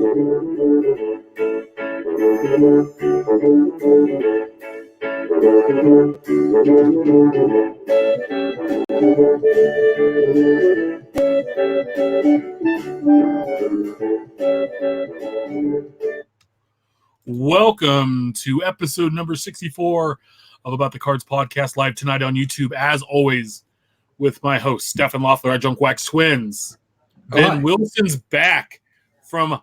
Welcome to episode number 64 of About the Cards podcast, live tonight on YouTube, as always, with my host, Stefan Loeffler, our Junk Wax Twins. Ben Wilson's back from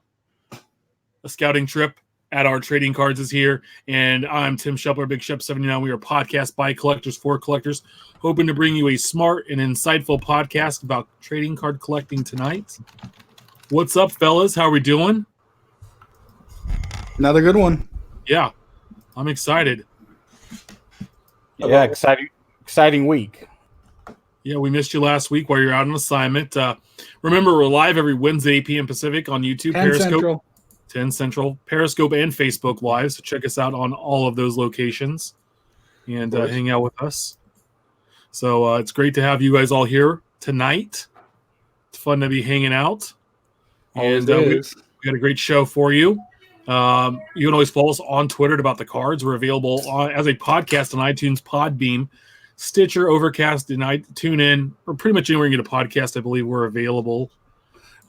a scouting trip at our trading cards is here, and I'm Tim Shepler, Big Shep 79. We are a podcast by collectors for collectors, hoping to bring you a smart and insightful podcast about trading card collecting tonight. What's up, fellas? How are we doing? Another good one. Yeah, I'm excited. Yeah, exciting week. Yeah, we missed you last week while you're out on assignment. Remember, we're live every Wednesday, 8 p.m. Pacific on YouTube, 10 Periscope, Central. 10 Central, Periscope, and Facebook Live. So check us out on all of those locations and hang out with us. So it's great to have you guys all here tonight. It's fun to be hanging out. Always And we is. got a great show for you. You can always follow us on Twitter at About the Cards. We're available as a podcast on iTunes, Podbeam, Stitcher, Overcast, and TuneIn, or pretty much anywhere you get a podcast. I believe we're available.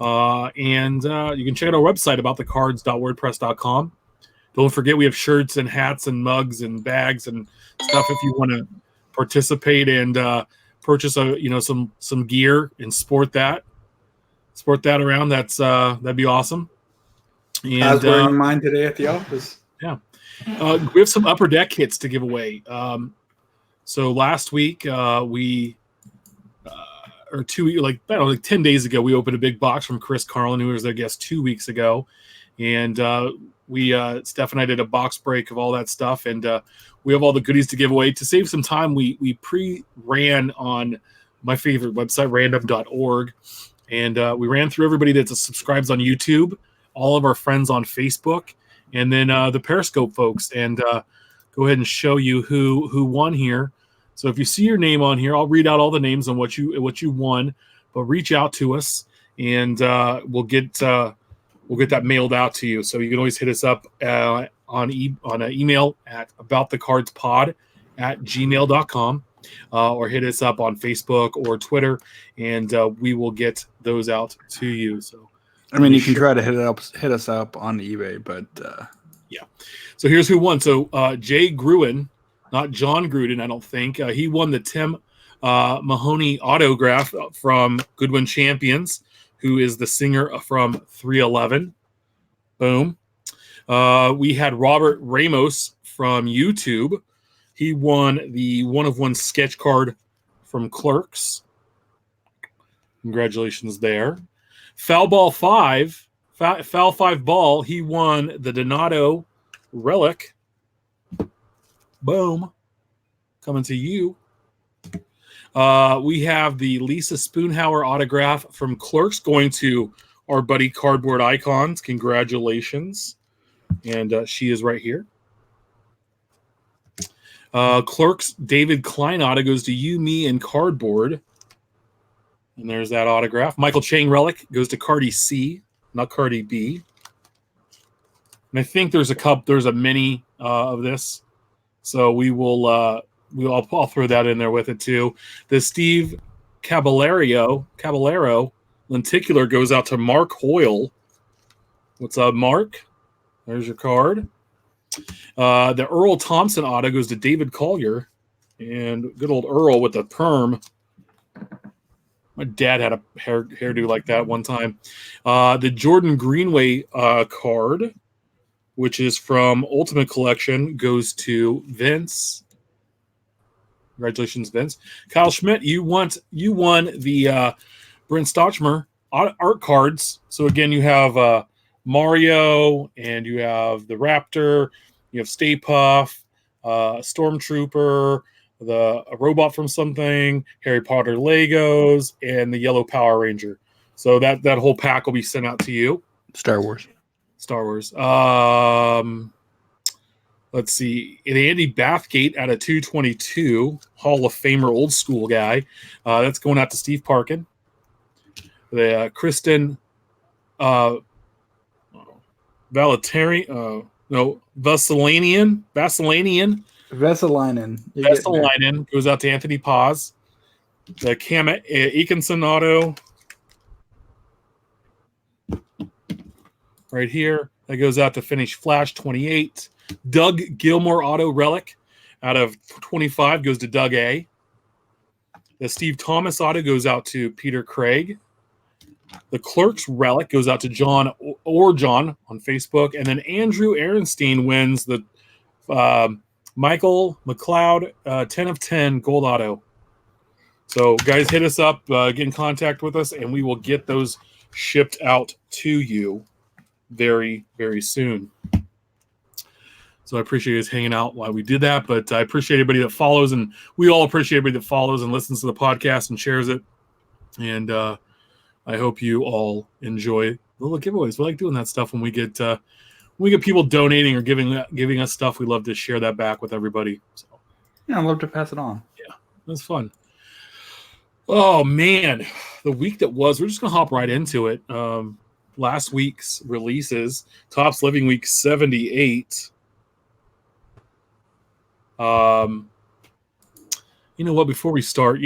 And you can check out our website, aboutthecards.wordpress.com. Don't forget we have shirts and hats and mugs and bags and stuff if you want to participate and purchase some gear and sport that around. That'd be awesome. And, I was wearing mine today at the office. Yeah. We have some Upper Deck kits to give away. So last week, or 10 days ago, we opened a big box from Chris Carlin, who was our guest 2 weeks ago. And Steph and I did a box break of all that stuff. And we have all the goodies to give away. To save some time, we pre-ran on my favorite website, random.org. And we ran through everybody that subscribes on YouTube, all of our friends on Facebook, and then the Periscope folks, and go ahead and show you who won here. So if you see your name on here, I'll read out all the names on what you won, but reach out to us, and we'll get that mailed out to you. So you can always hit us up on an email at aboutthecardspod@gmail.com, or hit us up on Facebook or Twitter, and we will get those out to you. So. I mean, you can try to hit us up on eBay, but yeah. So here's who won. So Jay Gruen, not John Gruden, I don't think. He won the Tim Mahoney autograph from Goodwin Champions, who is the singer from 311. Boom. We had Robert Ramos from YouTube. He won the 1-of-1 sketch card from Clerks. Congratulations there. Foul 5 Ball, he won the Donato Relic. Boom. Coming to you. We have the Lisa Spoonhauer autograph from Clerks going to our buddy Cardboard Icons. Congratulations. And she is right here. Clerks David Klein auto goes to you, me, and Cardboard. And there's that autograph. Michael Chang Relic goes to Cardi C, not Cardi B. And I think there's a mini of this. So I'll throw that in there with it too. The Steve Caballero lenticular goes out to Mark Hoyle. What's up, Mark? There's your card. The Earl Thompson auto goes to David Collier. And good old Earl with the perm. My dad had a hairdo like that one time. The Jordan Greenway card, which is from Ultimate Collection, goes to Vince. Congratulations, Vince. Kyle Schmidt, you won the Brent Stochmer art cards. So again, you have Mario, and you have the Raptor, you have Stay Puft, Stormtrooper, a robot from something, Harry Potter Legos, and the Yellow Power Ranger. So that whole pack will be sent out to you. Star Wars. Let's see. The Andy Bathgate out of 222, Hall of Famer old school guy. That's going out to Steve Parkin. The Kristen Valetari, no, Vasilanian. Vesalainen goes out to Anthony Paz. The Cam Eakinson auto right here. That goes out to Finish Flash 28. Doug Gilmore auto relic out of 25 goes to Doug A. The Steve Thomas auto goes out to Peter Craig. The Clerks relic goes out to John on Facebook. And then Andrew Ehrenstein wins the Michael McLeod 10 of 10 gold auto. So, guys, hit us up, get in contact with us, and we will get those shipped out to you very, very soon. So I appreciate you guys hanging out while we did that, but I appreciate everybody that follows, and we all appreciate everybody that follows and listens to the podcast and shares it. And I hope you all enjoy the little giveaways. We like doing that stuff when we get people donating or giving us stuff. We love to share that back with everybody. So yeah, I love to pass it on. Yeah, it was fun. Oh man, the week that was. We're just gonna hop right into it. Last week's releases, Topps Living Week 78. You know what? Before we start,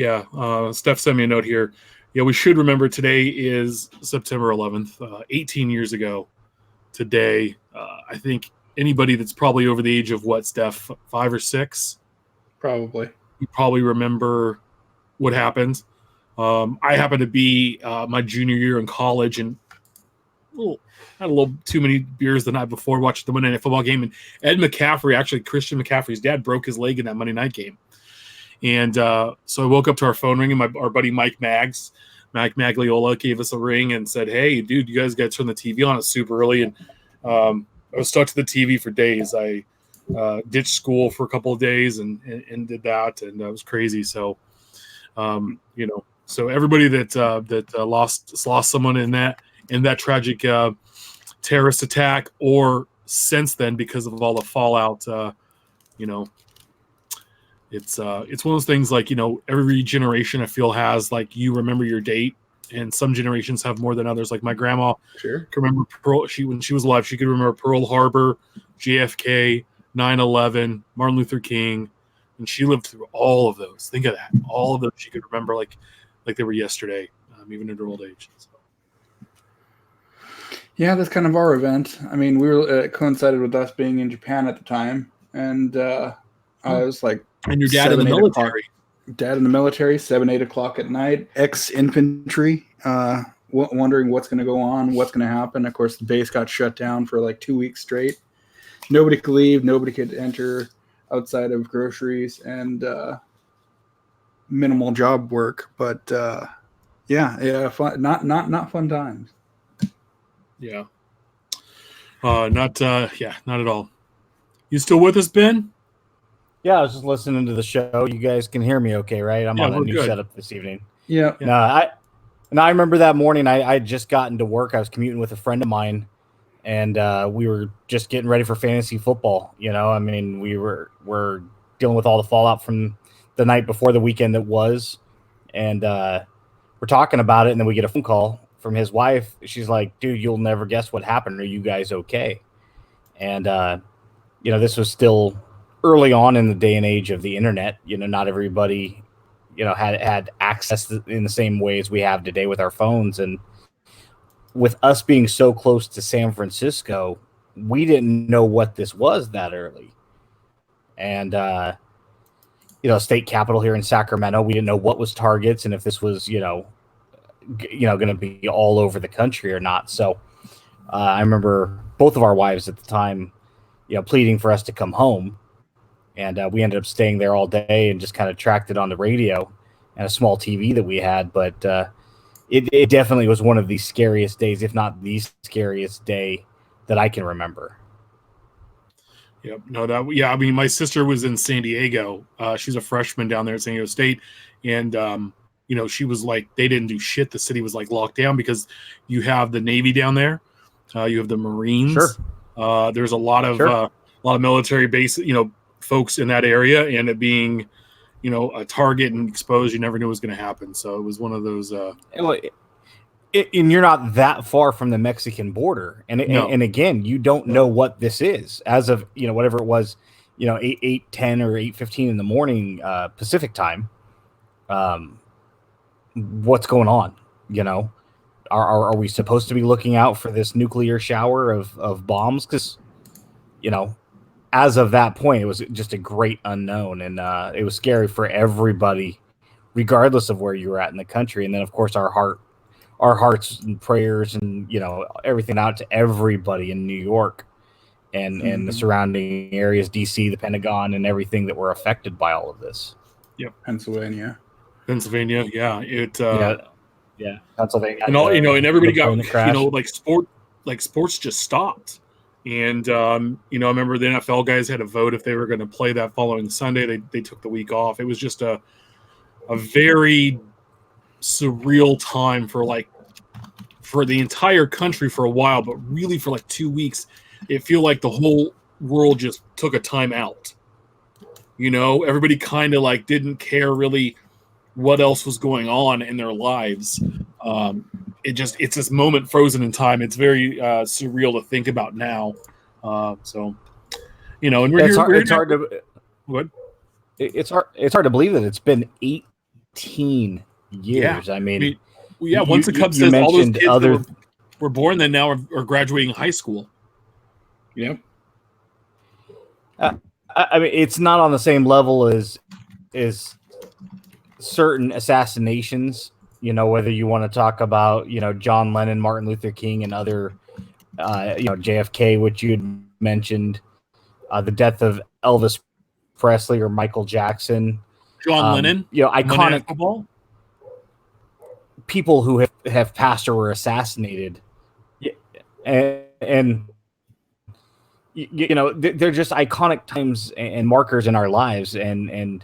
Steph sent me a note here. Yeah, we should remember today is September 11th, 18 years ago today. I think anybody that's probably over the age of what, Steph, 5 or 6? Probably. You probably remember what happened. I happened to be my junior year in college and had a little too many beers the night before, watching the Monday Night Football game. And Ed McCaffrey, actually Christian McCaffrey's dad, broke his leg in that Monday night game. And so I woke up to our phone ringing. Our buddy Mike Magliola gave us a ring and said, "Hey, dude, you guys got to turn the TV on. It's super early." And I was stuck to the TV for days. I ditched school for a couple of days and did that, and that was crazy. So, so everybody that lost someone in that tragic terrorist attack, or since then because of all the fallout, it's one of those things like, every generation I feel has, like, you remember your date, and some generations have more than others. Like my grandma can remember when she was alive, she could remember Pearl Harbor, JFK, 9/11, Martin Luther King, and she lived through all of those. Think of that. All of them she could remember like they were yesterday, even in her old age. So. Yeah, that's kind of our event. I mean, it coincided with us being in Japan at the time, and I was like, and your dad in the military. Dad in the military, 7, 8 o'clock at night, ex-infantry, wondering what's going to go on, what's going to happen. Of course, the base got shut down for like 2 weeks straight. Nobody could leave. Nobody could enter outside of groceries and minimal job work. But fun, not fun times. Yeah. Not at all. You still with us, Ben? Yeah, I was just listening to the show. You guys can hear me okay, right? I'm on a new setup this evening. Yeah. No, I remember that morning I had just gotten to work. I was commuting with a friend of mine, and we were just getting ready for fantasy football. I mean, we're dealing with all the fallout from the night before the weekend that was, and we're talking about it, and then we get a phone call from his wife. She's like, "Dude, you'll never guess what happened. Are you guys okay?" And this was still early on in the day and age of the internet. Not everybody had access in the same way as we have today with our phones. And with us being so close to San Francisco, we didn't know what this was that early. And state capital here in Sacramento, we didn't know what was targets and if this was going to be all over the country or not. So I remember both of our wives at the time pleading for us to come home. And we ended up staying there all day and just kind of tracked it on the radio and a small TV that we had. But it definitely was one of the scariest days, if not the scariest day that I can remember. Yep. No, I mean, my sister was in San Diego. She's a freshman down there at San Diego State. And, she was like, they didn't do shit. The city was like locked down because you have the Navy down there. You have the Marines. Sure. There's a lot of military base, folks in that area, and it being, a target and exposed, you never knew what was going to happen. So it was one of those. And you're not that far from the Mexican border, and No. and again, you don't know what this is as of whatever it was, 8:10 or 8:15 in the morning Pacific time. What's going on? Are we supposed to be looking out for this nuclear shower of bombs? Because as of that point, it was just a great unknown, and it was scary for everybody, regardless of where you were at in the country. And then, of course, our hearts and prayers and everything out to everybody in New York and the surrounding areas, DC, the Pentagon, and everything that were affected by all of this. Yep. Pennsylvania, yeah. Pennsylvania, and all and everybody got crashed. sports just stopped. And I remember the NFL guys had a vote if they were going to play that following Sunday. They took the week off. It was just a very surreal time for the entire country for a while, but really for 2 weeks, it feel like the whole world just took a time out. Everybody kind of didn't care really what else was going on in their lives. It's this moment frozen in time. It's very surreal to think about now. And it's hard to believe that it's been 18 years. Yeah. I mean, once the Cubs says all those kids that were born then now are graduating high school. Yep. I mean, it's not on the same level as certain assassinations, whether you want to talk about, John Lennon, Martin Luther King, and other, JFK, which you had mentioned, the death of Elvis Presley or Michael Jackson. John Lennon, iconic people who have passed or were assassinated. And they're just iconic times and markers in our lives. And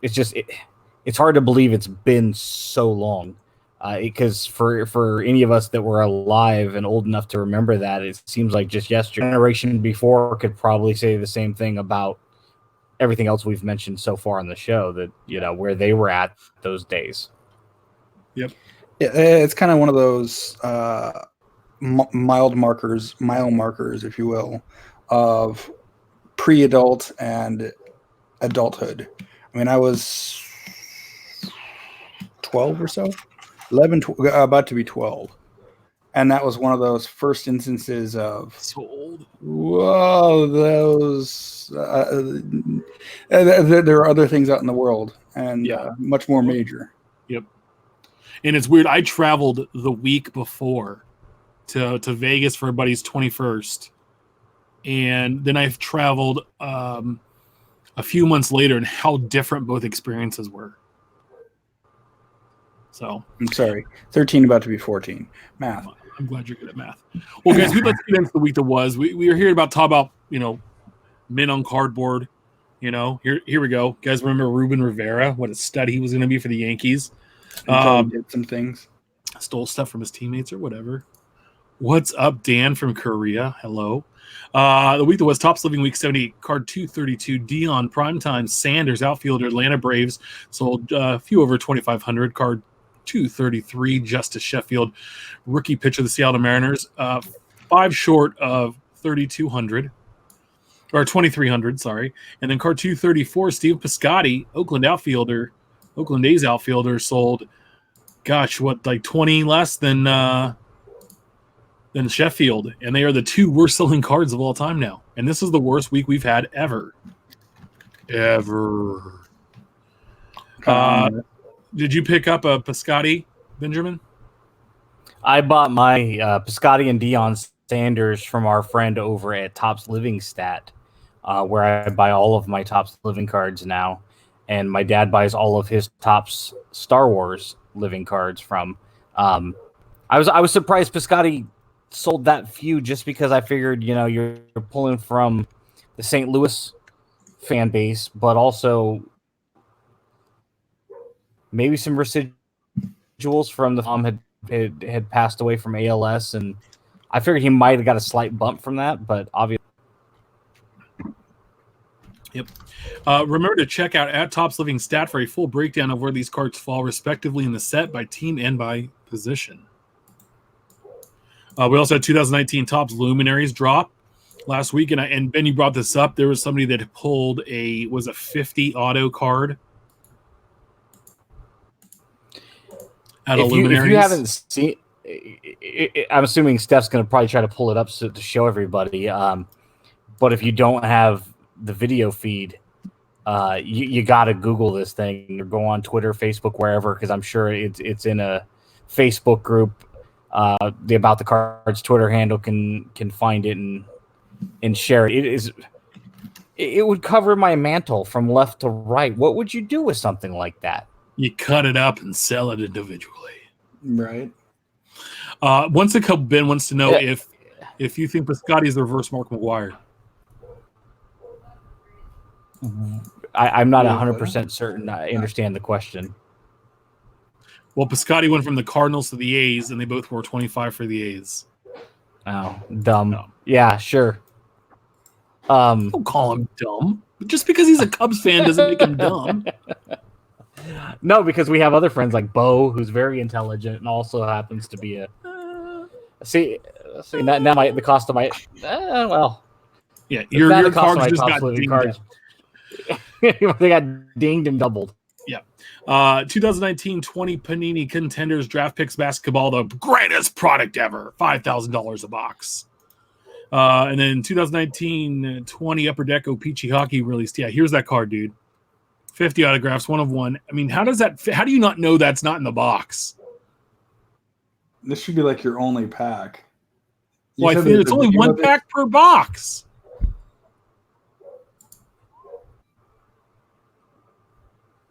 it's hard to believe it's been so long, because for any of us that were alive and old enough to remember that, it seems like just yesterday. Generation before could probably say the same thing about everything else we've mentioned so far on the show, that where they were at those days. Yep. Yeah, it's kind of one of those mile markers, if you will, of pre-adult and adulthood. I mean, I was 12 or so, 11, about to be 12. And that was one of those first instances of, so old. Whoa, those, there are other things out in the world, and much more major. Yep. And it's weird. I traveled the week before to Vegas for a buddy's 21st. And then I've traveled a few months later, and how different both experiences were. So I'm sorry, 13 about to be 14. Math. I'm glad you're good at math. Well, guys, let's get into the week that was. We were here about talk about men on cardboard. Here we go, guys. Remember Ruben Rivera? What a stud he was going to be for the Yankees. Did some things, stole stuff from his teammates or whatever. What's up, Dan from Korea? Hello. The week that was Topps Living Week 78, card 232, Dion Primetime Sanders, outfielder, Atlanta Braves, sold a few over 2,500. Card 233, Justice Sheffield, rookie pitcher of the Seattle Mariners, 5 short of 3,200 or 2,300, sorry. And then card 234, Steve Piscotty, Oakland A's outfielder, sold, 20 less than Sheffield, and they are the 2 worst selling cards of all time now. And this is the worst week we've had ever. Did you pick up a Piscotty, Benjamin? I bought my Piscotty and Deion Sanders from our friend over at Topps Living Stat, where I buy all of my Topps Living cards now, and my dad buys all of his Topps Star Wars Living cards from. I was surprised Piscotty sold that few, just because I figured, you're pulling from the St. Louis fan base, but also maybe some residuals from the mom had passed away from ALS, and I figured he might have got a slight bump from that, but obviously. Yep. Remember to check out at Topps Living Stat for a full breakdown of where these cards fall respectively in the set by team and by position. We also had 2019 Topps Luminaries drop last week, and Ben, you brought this up. There was somebody that pulled a 50 auto card out of Luminaries. If you haven't seen, I'm assuming Steph's going to probably try to pull it up to show everybody. But if you don't have the video feed, you got to Google this thing or go on Twitter, Facebook, wherever, because I'm sure it's in a Facebook group. The About the Cards Twitter handle can find it and share it. It would cover my mantle from left to right. What would you do with something like that? You cut it up and sell it individually. Right. Once a couple, Ben wants to know if you think Piscotty is the reverse Mark McGwire. I'm not 100% certain I understand the question. Well, Piscotty went from the Cardinals to the A's, and they both wore 25 for the A's. Oh, dumb. No. Yeah, sure. Don't call him dumb. Just because he's a Cubs fan doesn't make him dumb. No, because we have other friends like Bo, who's very intelligent and also happens to be a. See, now the cost of my. Well. Yeah, your cards just got dinged. They got dinged and doubled. Yeah. 2019-20 Panini Contenders Draft Picks Basketball, the greatest product ever. $5,000 a box. And then 2019-20 Upper Deck O-Pee-Chee Hockey released. Yeah, here's that card, dude. 50 autographs, 1 of 1. I mean, how do you not know that's not in the box? This should be like your only pack. Well, I think it's only 1 pack per box.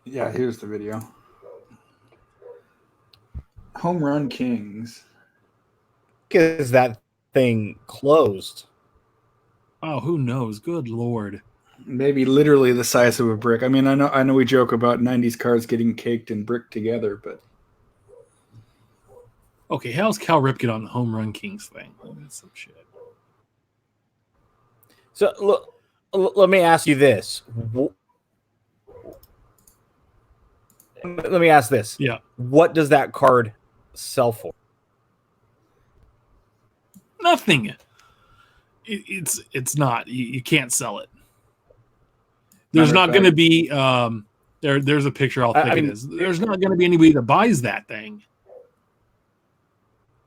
Yeah, here's the video. Home Run Kings. Is that thing closed? Oh, who knows? Good Lord. Maybe literally the size of a brick. I mean, I know we joke about 90s cards getting caked and bricked together, but okay, how's Cal Ripken on the Home Run Kings thing? That's some shit. So look, let me ask you this. Let me ask this. Yeah. What does that card sell for? Nothing. It's not. You can't sell it. There's not going to be there's a picture I'll think it is. There's not going to be anybody that buys that thing.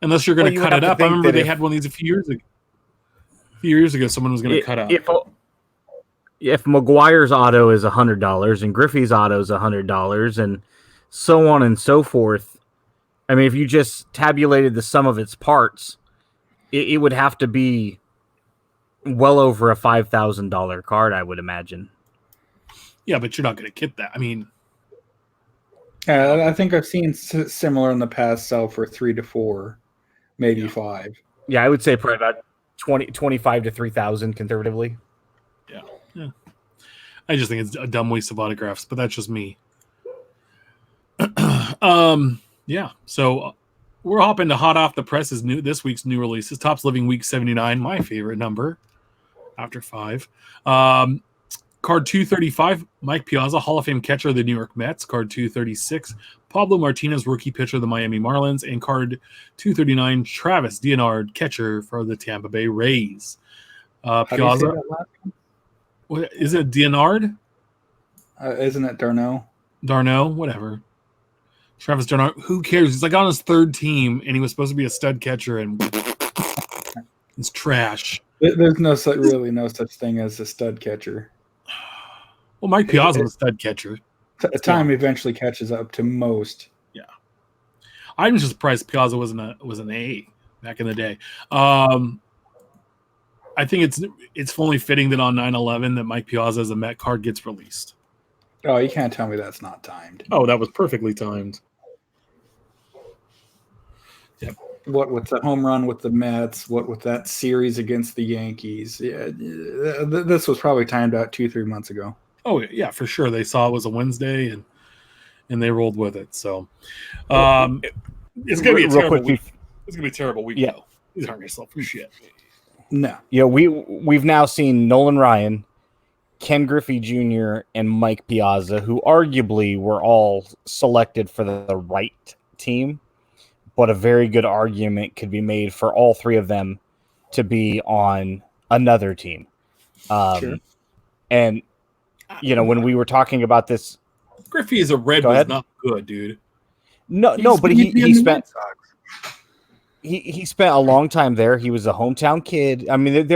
Unless you're going to cut it up. I remember they had one of these a few years ago. A few years ago someone was going to cut up. If McGuire's auto is $100 and Griffey's auto is $100 and so on and so forth, I mean, if you just tabulated the sum of its parts, it would have to be well over a $5,000 card, I would imagine. Yeah, but you're not going to get that. I mean, I think I've seen similar in the past sell for 3 to 4, maybe 5. Yeah, I would say probably about 25 to 3,000 conservatively. Yeah. I just think it's a dumb waste of autographs, but that's just me. Yeah. So we're hopping to hot off the presses. This week's new releases. Topps Living Week 79, my favorite number after 5. Card 235, Mike Piazza, Hall of Fame catcher of the New York Mets. Card 236, Pablo Martinez, rookie pitcher of the Miami Marlins. And card 239, Travis Dienard, catcher for the Tampa Bay Rays. Piazza. What, is it Dienard? Isn't it Darno? Darno, whatever. Travis Darno, who cares? He's like on his 3rd team, and he was supposed to be a stud catcher, and it's trash. There's no such thing as a stud catcher. Well, Mike Piazza was a stud catcher. Time eventually catches up to most. Yeah, I'm just surprised Piazza was an A back in the day. I think it's only fitting that on 9/11 that Mike Piazza as a Met card gets released. Oh, you can't tell me that's not timed. Oh, that was perfectly timed. Yep. What with the home run with the Mets, what with that series against the Yankees. Yeah, this was probably timed out 2-3 months ago. Oh, yeah, for sure. They saw it was a Wednesday and they rolled with it. So it's going to be a terrible week. It's going to be a terrible week, though. These aren't going to sell for shit. No. Yeah, we've now seen Nolan Ryan, Ken Griffey Jr., and Mike Piazza, who arguably were all selected for the right team. but a very good argument could be made for all three of them to be on another team. Sure. And, when we were talking about this, Griffey as a Red Go was ahead. not good, dude. No, but He'd be in he the spent Red Sox. he spent a long time there. He was a hometown kid. I mean,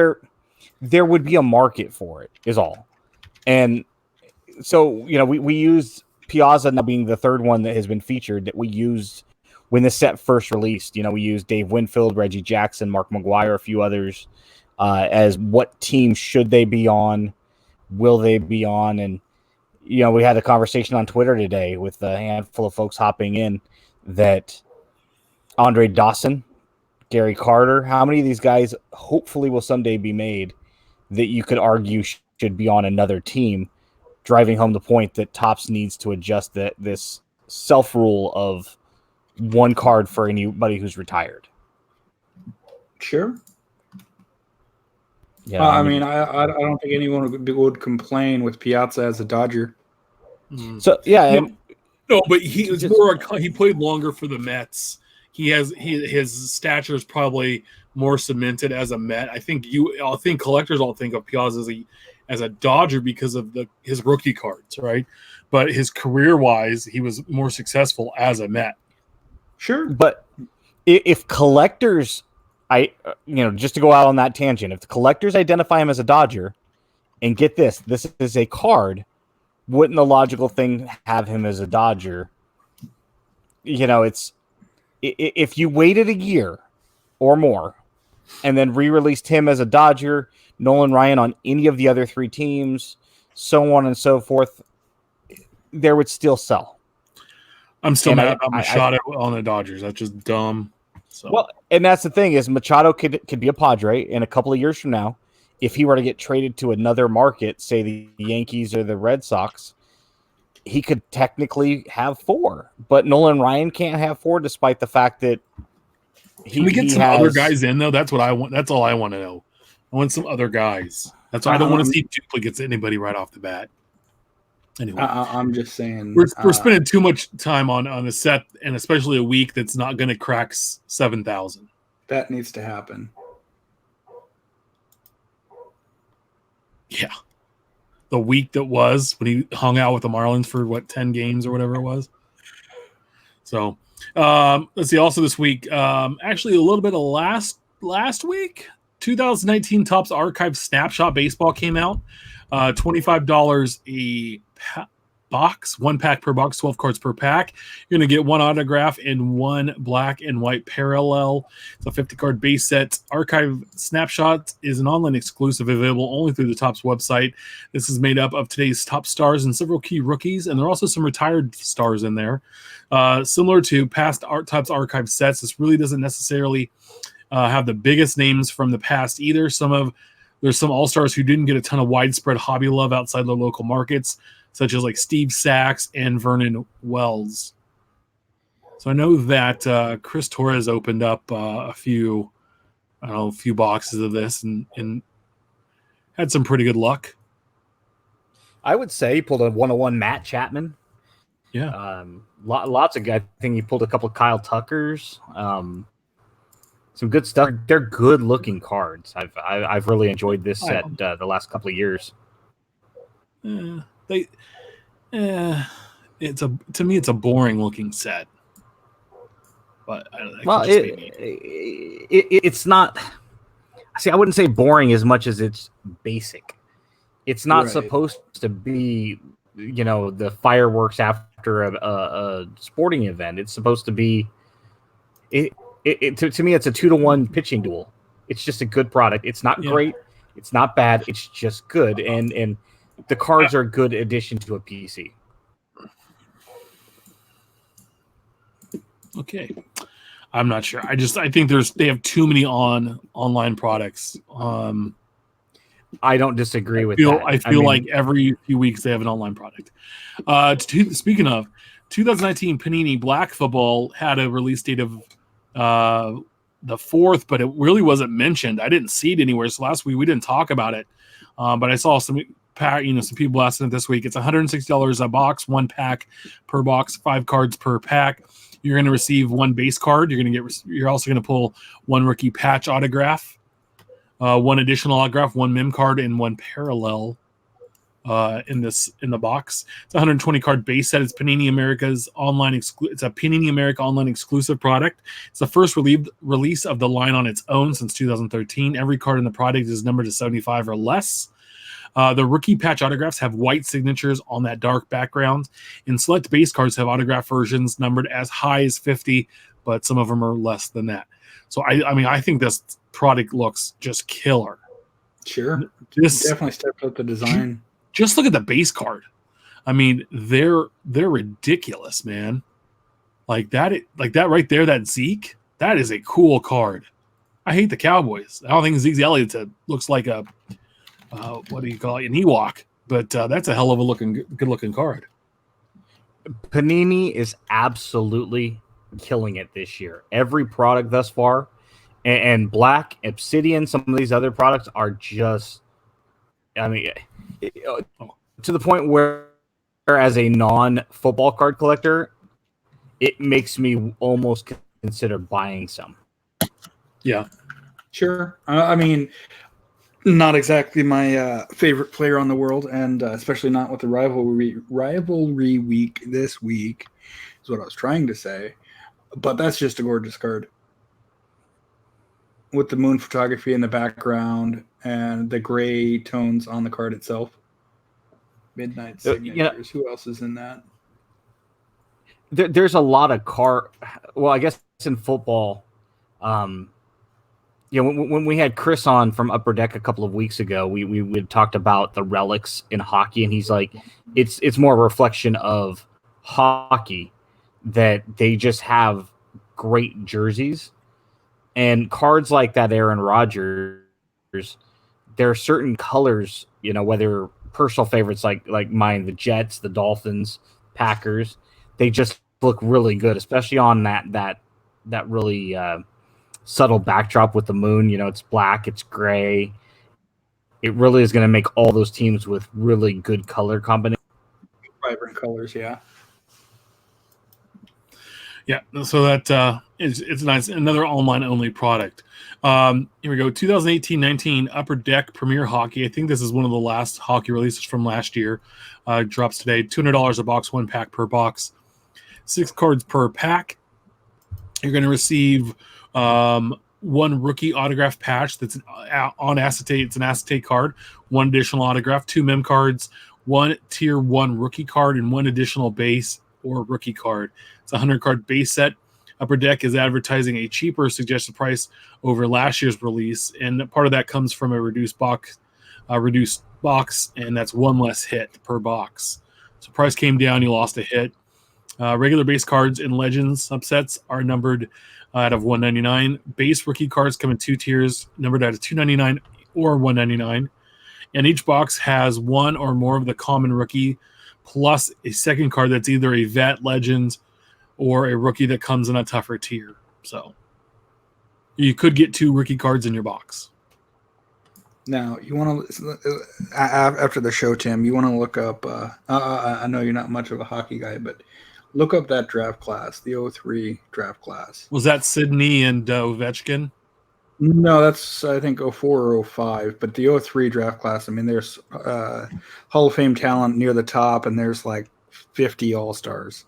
there would be a market for it, is all. And so, we used Piazza now being the third one that has been featured that we used when the set first released. We used Dave Winfield, Reggie Jackson, Mark McGuire, a few others as what team should they be on, will they be on, and we had a conversation on Twitter today with a handful of folks hopping in that Andre Dawson, Gary Carter, how many of these guys hopefully will someday be made that you could argue should be on another team, driving home the point that Topps needs to adjust this self-rule of one card for anybody who's retired. Sure. Yeah, I don't think anyone would complain with Piazza as a Dodger. So yeah, No, but he was he played longer for the Mets. His stature is probably more cemented as a Met. I think collectors all think of Piazza as a Dodger because of his rookie cards, right? But his career-wise, he was more successful as a Met. Sure. But if collectors, just to go out on that tangent, if the collectors identify him as a Dodger, and get this is a card, wouldn't the logical thing have him as a Dodger? It's if you waited a year or more and then re-released him as a Dodger, Nolan Ryan on any of the other three teams, so on and so forth, there would still sell. I'm still mad about Machado on the Dodgers. That's just dumb. So. Well, and that's the thing is Machado could be a Padre in a couple of years from now. If he were to get traded to another market, say the Yankees or the Red Sox, he could technically have 4. But Nolan Ryan can't have 4 despite the fact that Can we get some other guys in, though? That's what I want. That's all I want to know. I want some other guys. That's why I don't want to see duplicates to anybody right off the bat. Anyway, I'm just saying we're spending too much time on a set, and especially a week that's not going to crack 7,000. That needs to happen. Yeah, the week that was when he hung out with the Marlins for 10 games or whatever it was. So let's see. Also this week, actually a little bit of last week, 2019 Topps Archive Snapshot Baseball came out. $25 a box, 1 pack per box, 12 cards per pack. You're going to get 1 autograph and 1 black and white parallel. It's a 50-card base set. Archive Snapshot is an online exclusive available only through the Topps website. This is made up of today's top stars and several key rookies, and there are also some retired stars in there. Similar to past Topps Archive sets, this really doesn't necessarily have the biggest names from the past either. There's some all-stars who didn't get a ton of widespread hobby love outside their local markets, such as like Steve Sachs and Vernon Wells. So I know that Chris Torres opened up a few boxes of this and had some pretty good luck. I would say he pulled a 101 Matt Chapman. Yeah. Lots of guys. I think he pulled a couple of Kyle Tuckers. Some good stuff. They're good-looking cards. I've really enjoyed this set the last couple of years. To me, it's a boring-looking set. But it's not. See, I wouldn't say boring as much as it's basic. It's not supposed to be, the fireworks after a sporting event. It's supposed to be. To me, it's a 2-to-1 pitching duel. It's just a good product. It's not great. It's not bad. It's just good. And the cards are a good addition to a PC. Okay. I'm not sure. I think they have too many online products. I don't disagree with that. I feel like every few weeks they have an online product. Speaking of, 2019 Panini Black Football had a release date of the 4th, but it really wasn't mentioned. I didn't see it anywhere. So last week we didn't talk about it, but I saw some people asking it this week. It's $160 a box, 1 pack per box, 5 cards per pack. You're going to receive one base card. You're also going to pull one rookie patch autograph, one additional autograph, one mem card, and one parallel in the box. It's a 120 card base set. It's Panini America's online it's a Panini America online exclusive product. It's the first release of the line on its own since 2013. Every card in the product is numbered to 75 or less. The rookie patch autographs have white signatures on that dark background, and select base cards have autograph versions numbered as high as 50, but some of them are less than that. So I think this product looks just killer. Sure, definitely stepped up the design. Just look at the base card. I mean, they're ridiculous, man. Like that right there, that Zeke, that is a cool card. I hate the Cowboys. I don't think Zeke Elliott looks like a what do you call it, an Ewok, but that's a hell of a good looking card. Panini is absolutely killing it this year. Every product thus far, and Black, Obsidian, some of these other products are just, I mean, to the point where as a non-football card collector, it makes me almost consider buying some. Yeah. Sure. I mean, not exactly my favorite player on the world, and especially not with the rivalry week this week, is what I was trying to say. But that's just a gorgeous card. With the moon photography in the background and the gray tones on the card itself. Midnight signatures. Yeah. Who else is in that? There's a lot of well, I guess in football, when we had Chris on from Upper Deck a couple of weeks ago, we had talked about the relics in hockey, and he's like, it's more a reflection of hockey that they just have great jerseys and cards like that. Aaron Rodgers, there are certain colors, whether personal favorites like mine, the Jets, the Dolphins, Packers, they just look really good, especially on that really subtle backdrop with the moon. It's black, it's gray. It really is going to make all those teams with really good color combinations. Vibrant colors, yeah. Yeah, so that it's nice. Another online only product. Here we go. 2018-19 Upper Deck Premier Hockey. I think this is one of the last hockey releases from last year. Drops today. $200 a box, 1 pack per box. 6 cards per pack. You're going to receive one rookie autograph patch that's on acetate. It's an acetate card. 1 additional autograph. 2 mem cards. 1 tier 1 rookie card, and 1 additional base or rookie card. It's a 100-card base set. Upper Deck is advertising a cheaper suggested price over last year's release, and part of that comes from a reduced box, and that's 1 less hit per box. So price came down, you lost a hit. Regular base cards and Legends subsets are numbered out of $199. Base rookie cards come in 2 tiers, numbered out of $299 or $199, and each box has 1 or more of the common rookie plus a second card that's either a vet, legend, or a rookie that comes in a tougher tier. So you could get 2 rookie cards in your box. Now, you want to, after the show, Tim, you want to look up, I know you're not much of a hockey guy, but look up that draft class, the 03 draft class. Was that Sydney and Ovechkin? No, that's, I think, 04 or 05. But the 03 draft class, I mean, there's Hall of Fame talent near the top, and there's like 50 All-Stars.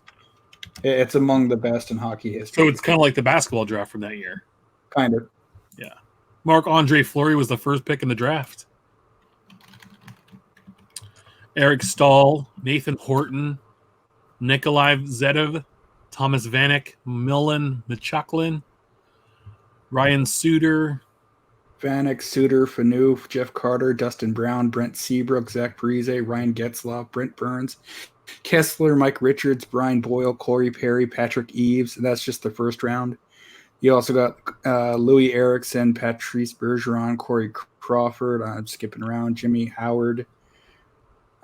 It's among the best in hockey history. So it's kind of like the basketball draft from that year. Kind of. Yeah. Marc-Andre Fleury was the first pick in the draft. Eric Stahl, Nathan Horton, Nikolai Zedov, Thomas Vanek, Milan Michaklin, Ryan Suter, Vanek, Suter, Phaneuf, Jeff Carter, Dustin Brown, Brent Seabrook, Zach Parise, Ryan Getzlaff, Brent Burns, Kessler, Mike Richards, Brian Boyle, Corey Perry, Patrick Eves. That's just the first round. You also got Louis Erickson, Patrice Bergeron, Corey Crawford. I'm skipping around. Jimmy Howard.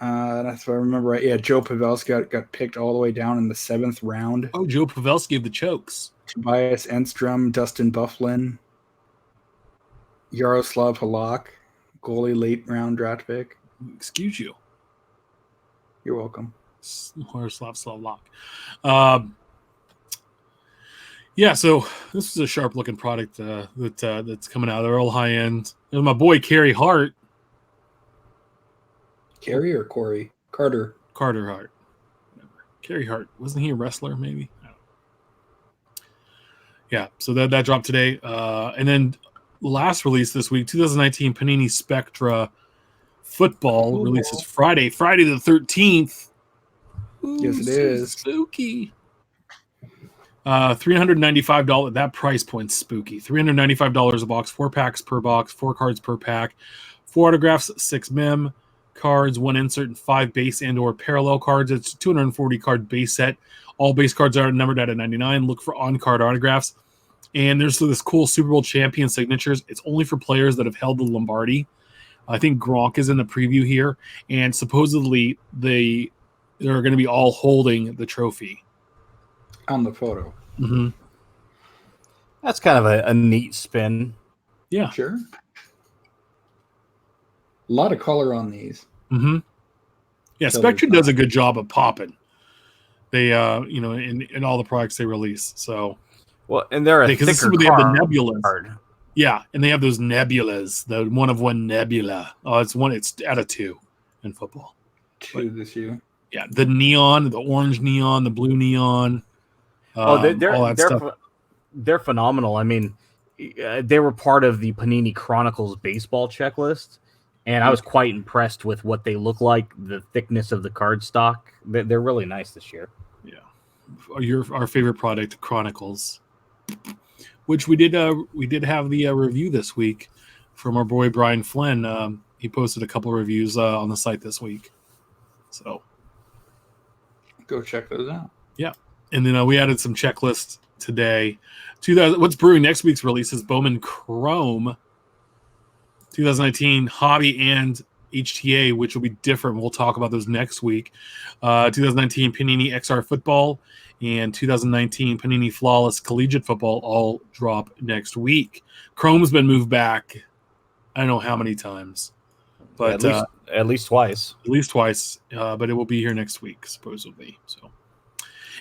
That's if I remember right. Yeah, Joe Pavelski got picked all the way down in the 7th round. Oh, Joe Pavelski of the Chokes. Tobias Enstrom, Dustin Bufflin, Yaroslav Halak, goalie, late round draft pick. Excuse you. You're welcome. Yaroslav Halak. Yeah, so this is a sharp looking product that's coming out. They're all high end. And my boy Carey Hart, Carey or Corey? Carter Hart. Carey Hart, wasn't he a wrestler? Maybe. Yeah, so that dropped today, and then last release this week, 2019 Panini Spectra Football releases Friday the 13th. Ooh, Yes, it is. Spooky. $395. That price point's spooky. $395 a box, 4 packs per box, 4 cards per pack, 4 autographs, 6 mem cards, 1 insert, and 5 base and/or parallel cards. It's a 240 card base set. All base cards are numbered out of 99. Look for on-card autographs. And there's this cool Super Bowl champion signatures. It's only for players that have held the Lombardi. I think Gronk is in the preview here, and supposedly they're going to be all holding the trophy on the photo. Mm-hmm. That's kind of a neat spin. Yeah, sure. A lot of color on these. Mm-hmm. Yeah, so Spectra does a good job of popping. They, in all the products they release. So, well, and they're a thicker they have the nebulas. Card. Yeah, and they have those nebulas. The 1 of 1 nebula. Oh, it's out of 2 in football. 2 this year. Yeah, the neon, the orange neon, the blue neon. They're phenomenal. I mean, they were part of the Panini Chronicles baseball checklist, and I was quite impressed with what they look like, the thickness of the card stock. They're really nice this year. Yeah, our favorite product, Chronicles, which we did have the review this week from our boy Brian Flynn. He posted a couple reviews on the site this week, so go check those out. Yeah, and then we added some checklists today. What's brewing next week's release is Bowman Chrome 2019 Hobby and HTA, which will be different. We'll talk about those next week. 2019 Panini XR Football and 2019 Panini Flawless Collegiate Football all drop next week. Chrome's been moved back I don't know how many times, but at least twice. But it will be here next week, supposedly. So,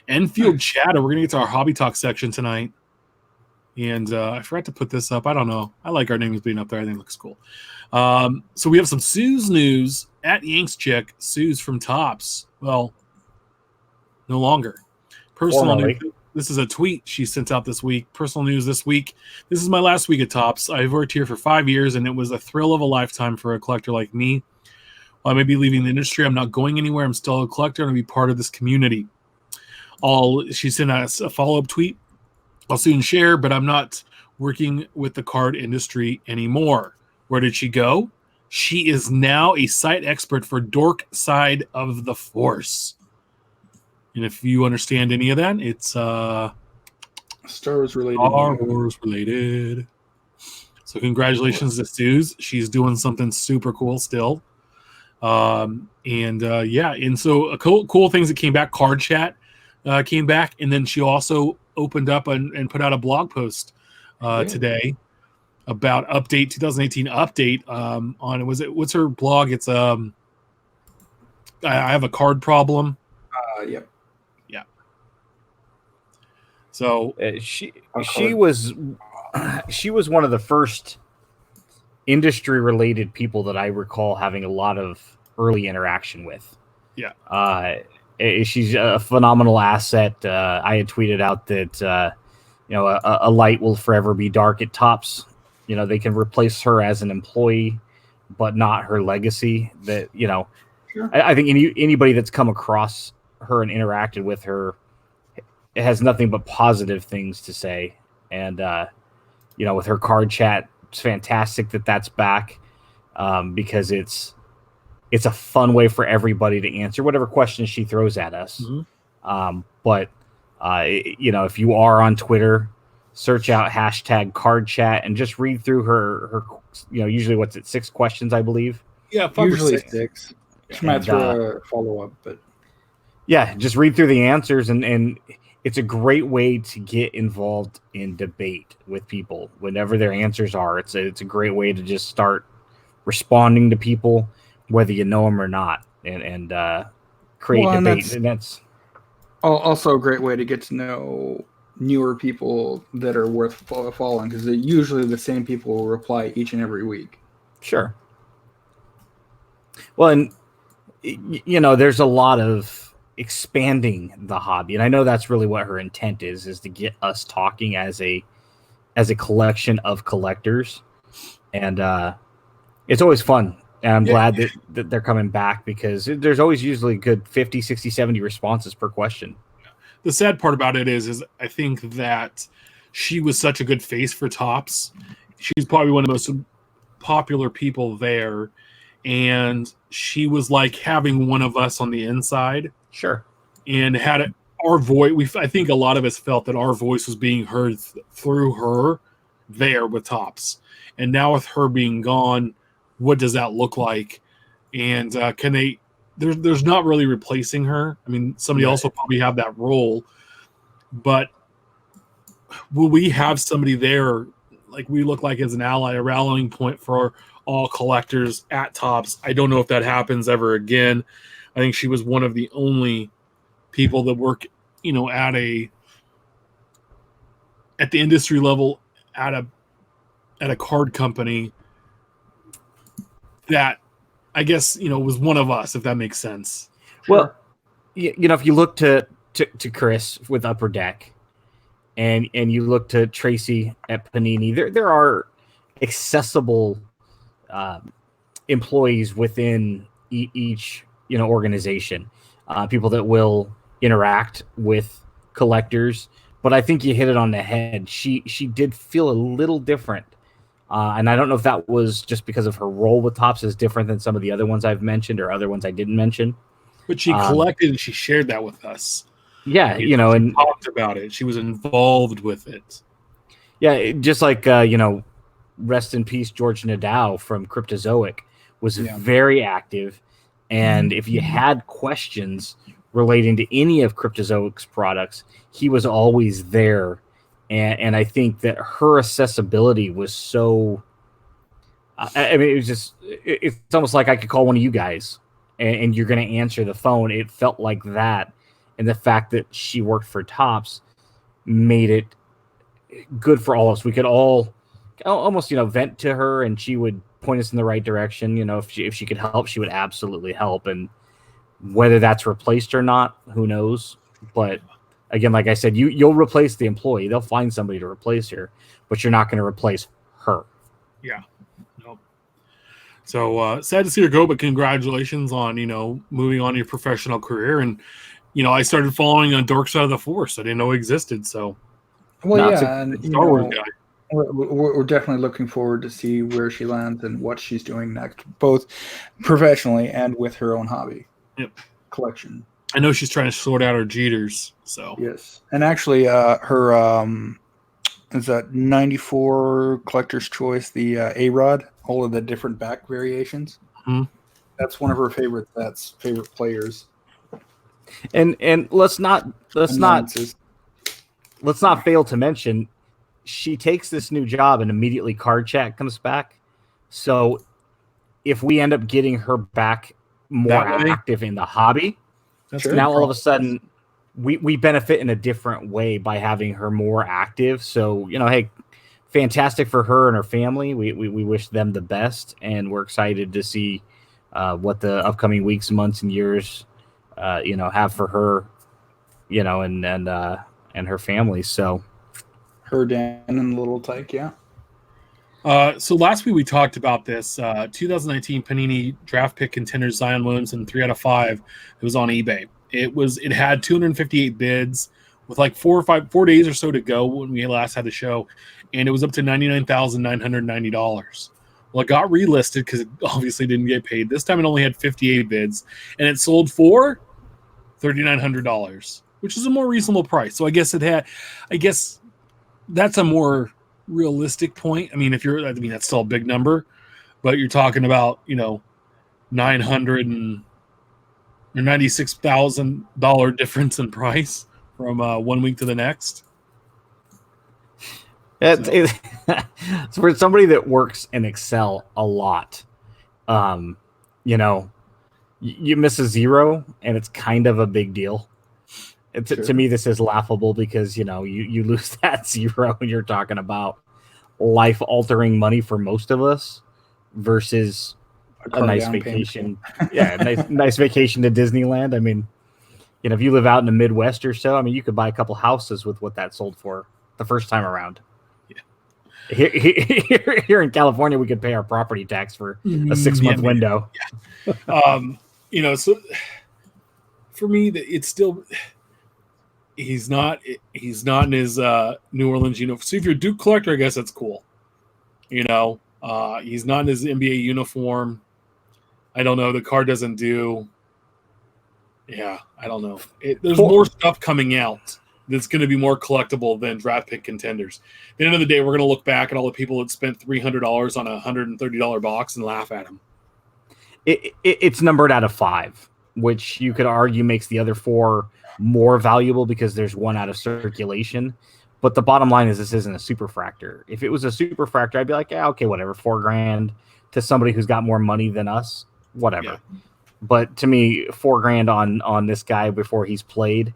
Infield chatter. We're gonna get to our hobby talk section tonight, and I forgot to put this up. I don't know. I like our names being up there. I think it looks cool. So we have some Sooz news at Yanks Chick. Sooz from Tops. Well, no longer. Personal news. This is a tweet she sent out this week. Personal news this week. This is my last week at Tops. I've worked here for 5 years, and it was a thrill of a lifetime for a collector like me. While I may be leaving the industry, I'm not going anywhere. I'm still a collector, and I'll be part of this community. She sent us a follow-up tweet. I'll soon share, but I'm not working with the card industry anymore. Where did she go? She is now a site expert for Dork Side of the Force. And if you understand any of that, it's Star Wars related. So congratulations to Sooz. She's doing something super cool still. And so a cool things that came back. Card Chat came back, and then she also opened up and put out a blog post today about 2018 update on what's her blog? It's I have a card problem. Yep. Yeah. So she was one of the first industry related people that I recall having a lot of early interaction with. Yeah. She's a phenomenal asset. I had tweeted out that a light will forever be dark at Tops. They can replace her as an employee, but not her legacy. That Sure. I think anybody that's come across her and interacted with her, it has nothing but positive things to say. And with her card chat, it's fantastic that that's back because it's a fun way for everybody to answer whatever questions she throws at us. Mm-hmm. If you are on Twitter, search out hashtag card chat and just read through her usually 6 questions, I believe. Yeah, 5 usually or 6. She might throw a follow-up, but yeah, just read through the answers and it's a great way to get involved in debate with people whenever their answers are. It's a great way to just start responding to people, whether you know them or not, and create debate. And that's also a great way to get to know newer people that are worth following, because usually the same people will reply each and every week. Sure. Well, and there's a lot of expanding the hobby, and I know that's really what her intent is to get us talking as a collection of collectors, and it's always fun. And I'm glad that they're coming back, because there's always usually good 50, 60, 70 responses per question. The sad part about it is I think that she was such a good face for Topps. She's probably one of the most popular people there, and she was like having one of us on the inside. Sure. And had our voice. I think a lot of us felt that our voice was being heard through her there with Topps. And now with her being gone, what does that look like? And can they? There's not really replacing her. I mean, somebody else will probably have that role, but will we have somebody there like we look like as an ally, a rallying point for all collectors at Topps? I don't know if that happens ever again. I think she was one of the only people that work, at the industry level at a card company that I guess, was one of us, if that makes sense. Well, if you look to Chris with Upper Deck, and you look to Tracy at Panini, there are accessible employees within each organization, people that will interact with collectors. But I think you hit it on the head. She did feel a little different. And I don't know if that was just because of her role with Topps is different than some of the other ones I've mentioned or other ones I didn't mention. But she collected and she shared that with us. Yeah, she talked about it. She was involved with it. Yeah, just like, rest in peace, George Nadeau from Cryptozoic was very active. And if you had questions relating to any of Cryptozoic's products, he was always there. And I think that her accessibility was so, it's almost like I could call one of you guys and you're going to answer the phone. It felt like that. And the fact that she worked for Topps made it good for all of us. We could all almost, vent to her and she would point us in the right direction. If she could help, she would absolutely help. And whether that's replaced or not, who knows? But again, like I said, you'll replace the employee. They'll find somebody to replace her, but you're not going to replace her. Yeah. Nope. So sad to see her go, but congratulations on, moving on to your professional career. And, I started following on Dork Side of the Force. I didn't know it existed. So, and Star Wars guy. We're definitely looking forward to see where she lands and what she's doing next, both professionally and with her own hobby collection. I know she's trying to sort out her Jeters. So yes, and actually, her is that 94 Collector's Choice, the A-Rod, all of the different back variations. Mm-hmm. That's one of her favorite players. And let's not fail to mention, she takes this new job and immediately Card Chat comes back. So if we end up getting her back more active in the hobby, now all of a sudden we benefit in a different way by having her more active. So, hey, fantastic for her and her family. We wish them the best, and we're excited to see what the upcoming weeks, months, and years have for her, and her family. So her, Dan, and Little Tyke, So last week we talked about this 2019 Panini draft pick contenders Zion Williamson 3 out of 5. It was on eBay. It had 258 bids with like 4 days or so to go when we last had the show, and it was up to $99,990. Well, it got relisted because it obviously didn't get paid. This time it only had 58 bids, and it sold for $3,900, which is a more reasonable price. So I guess that's a more realistic point. I mean, that's still a big number, but you're talking about, $96,000 difference in price from 1 week to the next. So for somebody that works in Excel a lot, you miss a zero and it's kind of a big deal. To me, this is laughable because, you know, you lose that 0 and you're talking about life-altering money for most of us versus a nice vacation. Yeah, nice vacation to Disneyland. I mean, you know, if you live out in the Midwest or so, I mean, you could buy a couple houses with what that sold for the first time around. Yeah. Here in California, we could pay our property tax for a 6-month window. Yeah. You know, so for me, it's still he's not in his New Orleans uniform. So if you're a Duke collector, I guess that's cool. You know, he's not in his NBA uniform. I don't know. The card doesn't do. Yeah, I don't know. There's more stuff coming out that's going to be more collectible than draft pick contenders. At the end of the day, we're going to look back at all the people that spent $300 on a $130 box and laugh at them. It's numbered out of 5, which you could argue makes the other 4 more valuable because there's 1 out of circulation. But the bottom line is this isn't a superfractor. If it was a superfractor, I'd be like, yeah, okay, whatever, $4,000 to somebody who's got more money than us, whatever. Yeah. But to me, $4,000 on this guy before he's played.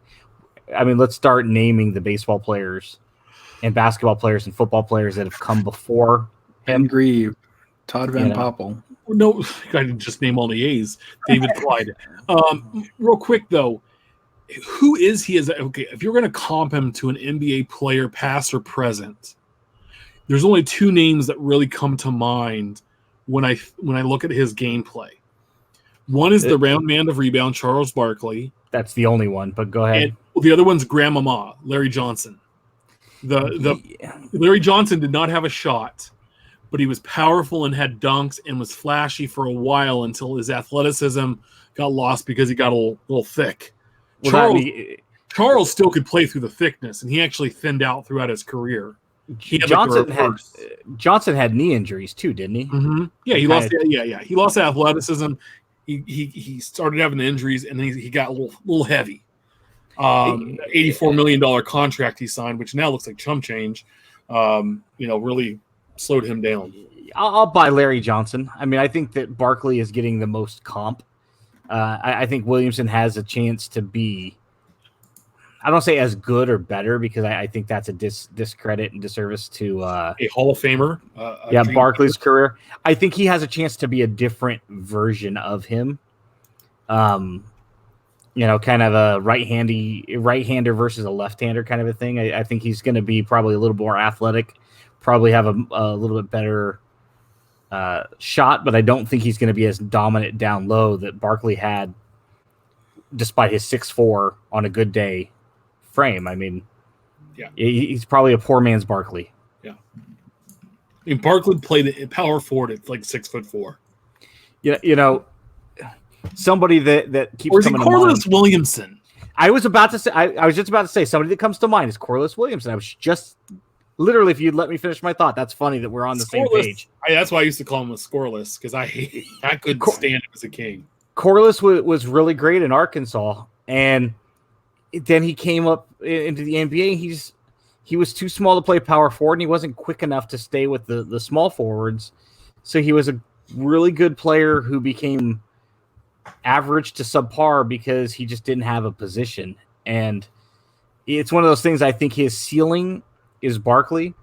I mean, let's start naming the baseball players and basketball players and football players that have come before him. Grieve, Todd Van Poppel. No, I didn't just name all the A's. David Clyde. Real quick though, who is he as okay? If you're going to comp him to an NBA player, past or present, there's only 2 names that really come to mind when I look at his gameplay. One is the round man of rebound, Charles Barkley. That's the only one, but go ahead. And the other one's Grandmama, Larry Johnson. Larry Johnson did not have a shot, but he was powerful and had dunks and was flashy for a while until his athleticism got lost because he got a little thick. Well, Charles still could play through the thickness, and he actually thinned out throughout his career. Johnson had knee injuries too, didn't he? Mm-hmm. Yeah, he lost athleticism. He started having injuries, and then he got a little heavy. $84 million contract he signed, which now looks like chump change. Really slowed him down. I'll buy Larry Johnson. I mean, I think that Barkley is getting the most comp. I think Williamson has a chance to be, I don't say as good or better because I think that's a discredit and disservice to a Hall of Famer. Barkley's career. I think he has a chance to be a different version of him. Kind of a right-hander versus a left-hander kind of a thing. I think he's going to be probably a little more athletic, probably have a little bit better shot, but I don't think he's going to be as dominant down low that Barkley had, despite his 6'4" on a good day frame. I mean, yeah, he's probably a poor man's Barkley. Yeah, I mean, Barkley played power forward at like 6'4". Yeah, somebody that keeps. Or is he Corliss Williamson? I was about to say. I was just about to say somebody that comes to mind is Corliss Williamson. I was just. Literally, if you'd let me finish my thought, that's funny that we're on the same page. That's why I used to call him a scoreless, because I couldn't stand him as a king. Corliss was really great in Arkansas, and then he came up into the NBA. He was too small to play power forward, and he wasn't quick enough to stay with the small forwards. So he was a really good player who became average to subpar because he just didn't have a position. And it's one of those things. I think his ceiling is Barkley.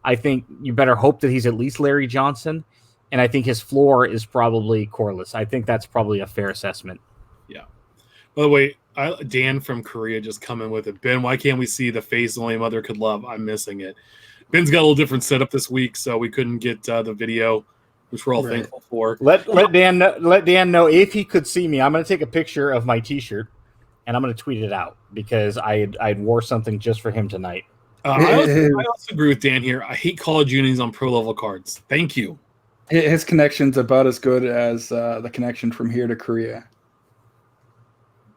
I think you better hope that he's at least Larry Johnson, and I think his floor is probably Corliss. I think that's probably a fair assessment. Yeah. By the way, Dan from Korea just coming with it. Ben, why can't we see the face only a mother could love? I'm missing it. Ben's got a little different setup this week, so we couldn't get the video, which we're all thankful for. Let Dan know if he could see me. I'm going to take a picture of my T-shirt, and I'm going to tweet it out because I'd wore something just for him tonight. I also agree with Dan here. I hate college unis on pro level cards. Thank you. His connection's about as good as the connection from here to Korea.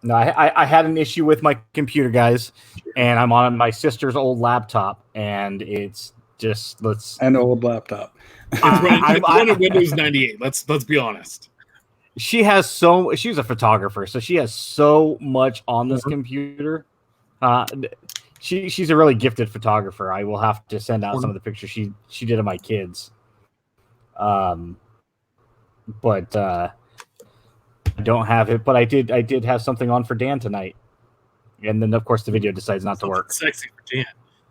No, I had an issue with my computer, guys, and I'm on my sister's old laptop, and it's just an old laptop. It's running Windows 98. Let's be honest. She's a photographer, so she has so much on this computer. She's a really gifted photographer. I will have to send out some of the pictures she did of my kids. But I don't have it. But I did have something on for Dan tonight. And then, of course, the video decides not to work. Sexy for Jan.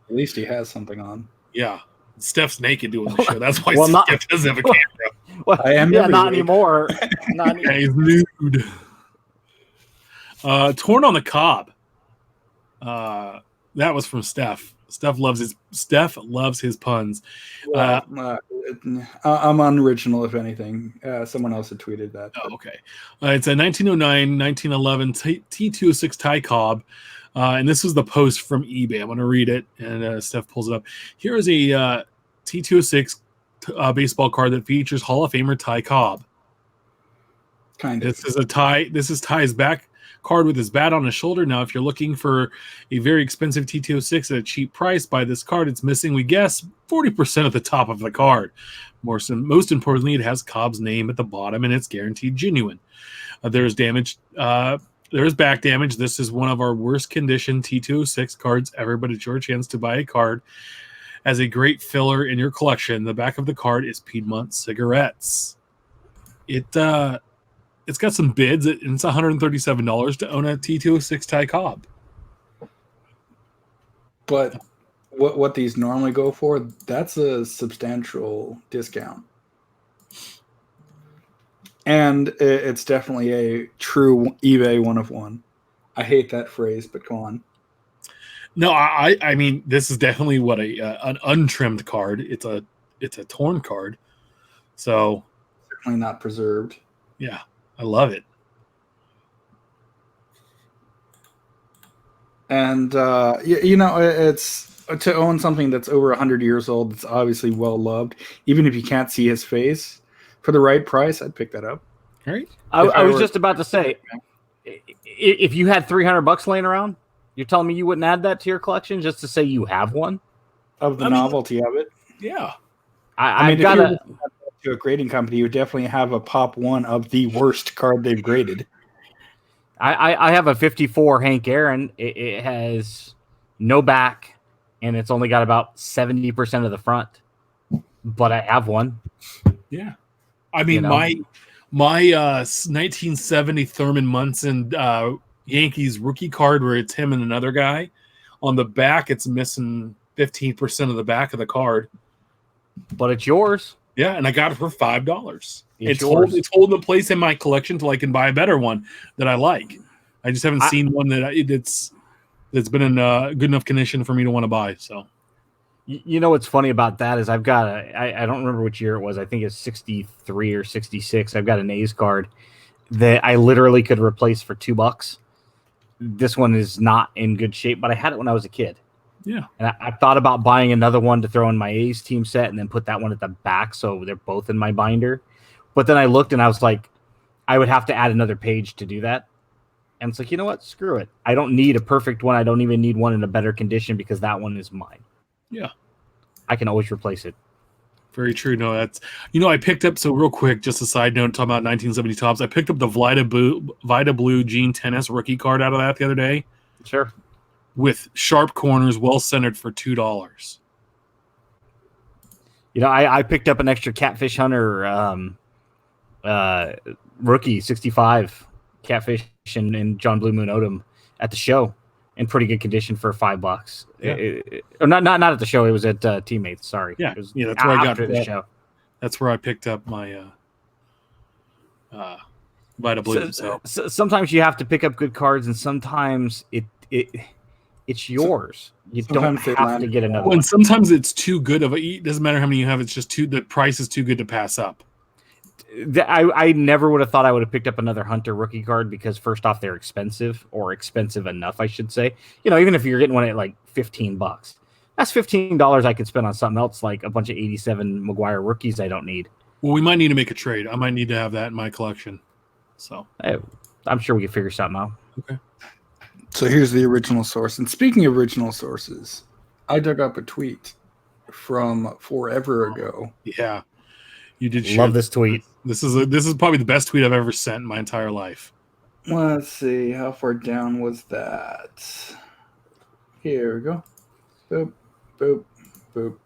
At least he has something on. Yeah. Steph's naked doing the show. That's why Well, Steph doesn't have a camera. Well, I am yeah, not every week. anymore. Not Yeah, he's nude. Torn on the Cobb. That was from Steph. Steph loves his puns. I'm unoriginal, if anything. Someone else had tweeted that. Oh, okay. It's a 1909, 1911 T206 Ty Cobb. And this was the post from eBay. I'm going to read it, and Steph pulls it up. Here is a T206 baseball card that features Hall of Famer Ty Cobb. Kind of. This is Ty's back card with his bat on his shoulder. Now, if you're looking for a very expensive T206 at a cheap price, buy this card. It's missing, we guess, 40% at the top of the card. Most importantly, it has Cobb's name at the bottom, and it's guaranteed genuine. There's damage. There's back damage. This is one of our worst condition T206 cards ever, but it's your chance to buy a card as a great filler in your collection. The back of the card is Piedmont Cigarettes. It's got some bids, and it's $137 to own a T206 Ty Cobb. But what these normally go for, that's a substantial discount. And it's definitely a true eBay one of one. I hate that phrase, but go on. No, I mean, this is definitely an untrimmed card. It's a torn card. So Certainly not preserved. yeah, I love it. And it's to own something that's over 100 years old. That's obviously well loved. Even if you can't see his face, for the right price, I'd pick that up. All right. I was just about to say, if you had $300 laying around, you're telling me you wouldn't add that to your collection just to say you have one? Of the novelty of it. Yeah. I've if got you were to a grading company, you would definitely have a pop one of the worst card they've graded. I have a 54 Hank Aaron. It has no back, and it's only got about 70% of the front. But I have one. Yeah. I mean, my 1970 Thurman Munson Yankees rookie card, where it's him and another guy, on the back it's missing 15% of the back of the card. But it's yours. Yeah, and I got it for $5. It's yours. It's holding a place in my collection till I can buy a better one that I like. I just haven't seen one that's been in good enough condition for me to want to buy. So, you know what's funny about that is I've got I don't remember which year it was. I think it's 63 or 66. I've got an A's card that I literally could replace for $2. This one is not in good shape, but I had it when I was a kid. Yeah. And I thought about buying another one to throw in my A's team set and then put that one at the back so they're both in my binder. But then I looked and I was like, I would have to add another page to do that. And it's like, you know what? Screw it. I don't need a perfect one. I don't even need one in a better condition because that one is mine. Yeah. I can always replace it. Very true. No, that's, I picked up, so real quick, just a side note, talking about 1970 tops. I picked up the Vita Blue Gene Tennis rookie card out of that the other day. Sure. With sharp corners, well centered for $2. I picked up an extra Catfish Hunter rookie 65 Catfish and John Blue Moon Odom at the show in pretty good condition for $5. Yeah. Or not at the show. It was at Teammates. Sorry. Yeah, It was that's where I got the show. That's where I picked up my Vita Blue. So sometimes you have to pick up good cards, and sometimes it's yours. You don't have to get another one. And sometimes it's too good of it doesn't matter how many you have. It's just the price is too good to pass up. I never would have thought I would have picked up another Hunter rookie card because first off, they're expensive, or expensive enough, I should say. Even if you're getting one at like $15, that's $15 I could spend on something else, like a bunch of 87 McGuire rookies I don't need. Well, we might need to make a trade. I might need to have that in my collection. So I'm sure we can figure something out. Okay. So here's the original source. And speaking of original sources, I dug up a tweet from forever ago. Yeah. You did love this tweet. This is probably the best tweet I've ever sent in my entire life. Let's see, how far down was that? Here we go. Boop, boop, boop,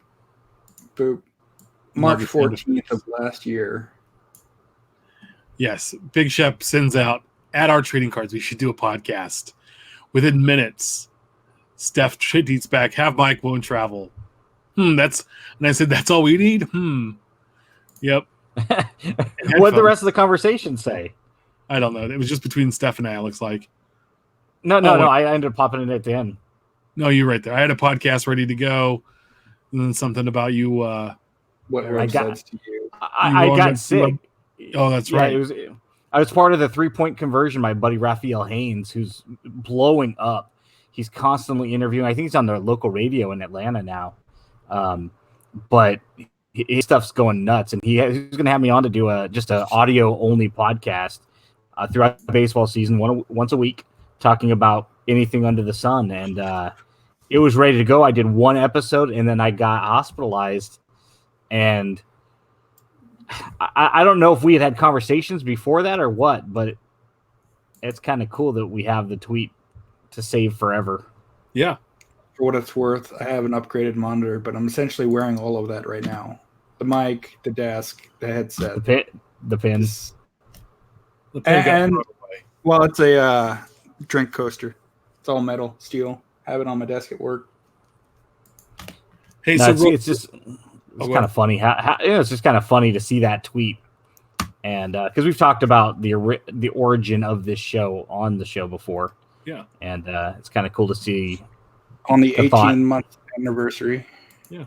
boop. March 14th of last year. Yes, Big Shep sends out, at our trading cards, we should do a podcast. Within minutes, Steph tweets back, "Have Mike, won't travel." And I said, "That's all we need." Yep. What did the rest of the conversation say? I don't know. It was just between Steph and I, it looks like. No. I ended up popping it at the end. No, you're right there. I had a podcast ready to go, and then something about you. What websites to you? I got sick. Oh, that's right. I was part of the 3-point conversion. My buddy Raphael Haynes, who's blowing up. He's constantly interviewing. I think he's on the local radio in Atlanta now. But his stuff's going nuts, and he's going to have me on to do just an audio only podcast throughout the baseball season, once a week, talking about anything under the sun. And it was ready to go. I did one episode, and then I got hospitalized. And I don't know if we had conversations before that or what, but it's kind of cool that we have the tweet to save forever. Yeah. For what it's worth, I have an upgraded monitor, but I'm essentially wearing all of that right now. The mic, the desk, the headset. The pins. And well, it's a drink coaster. It's all metal, steel. I have it on my desk at work. Hey, it's just kind of funny. It's just kind of funny to see that tweet, and because we've talked about the origin of this show on the show before. Yeah, and it's kind of cool to see on the 18-month anniversary. Yeah.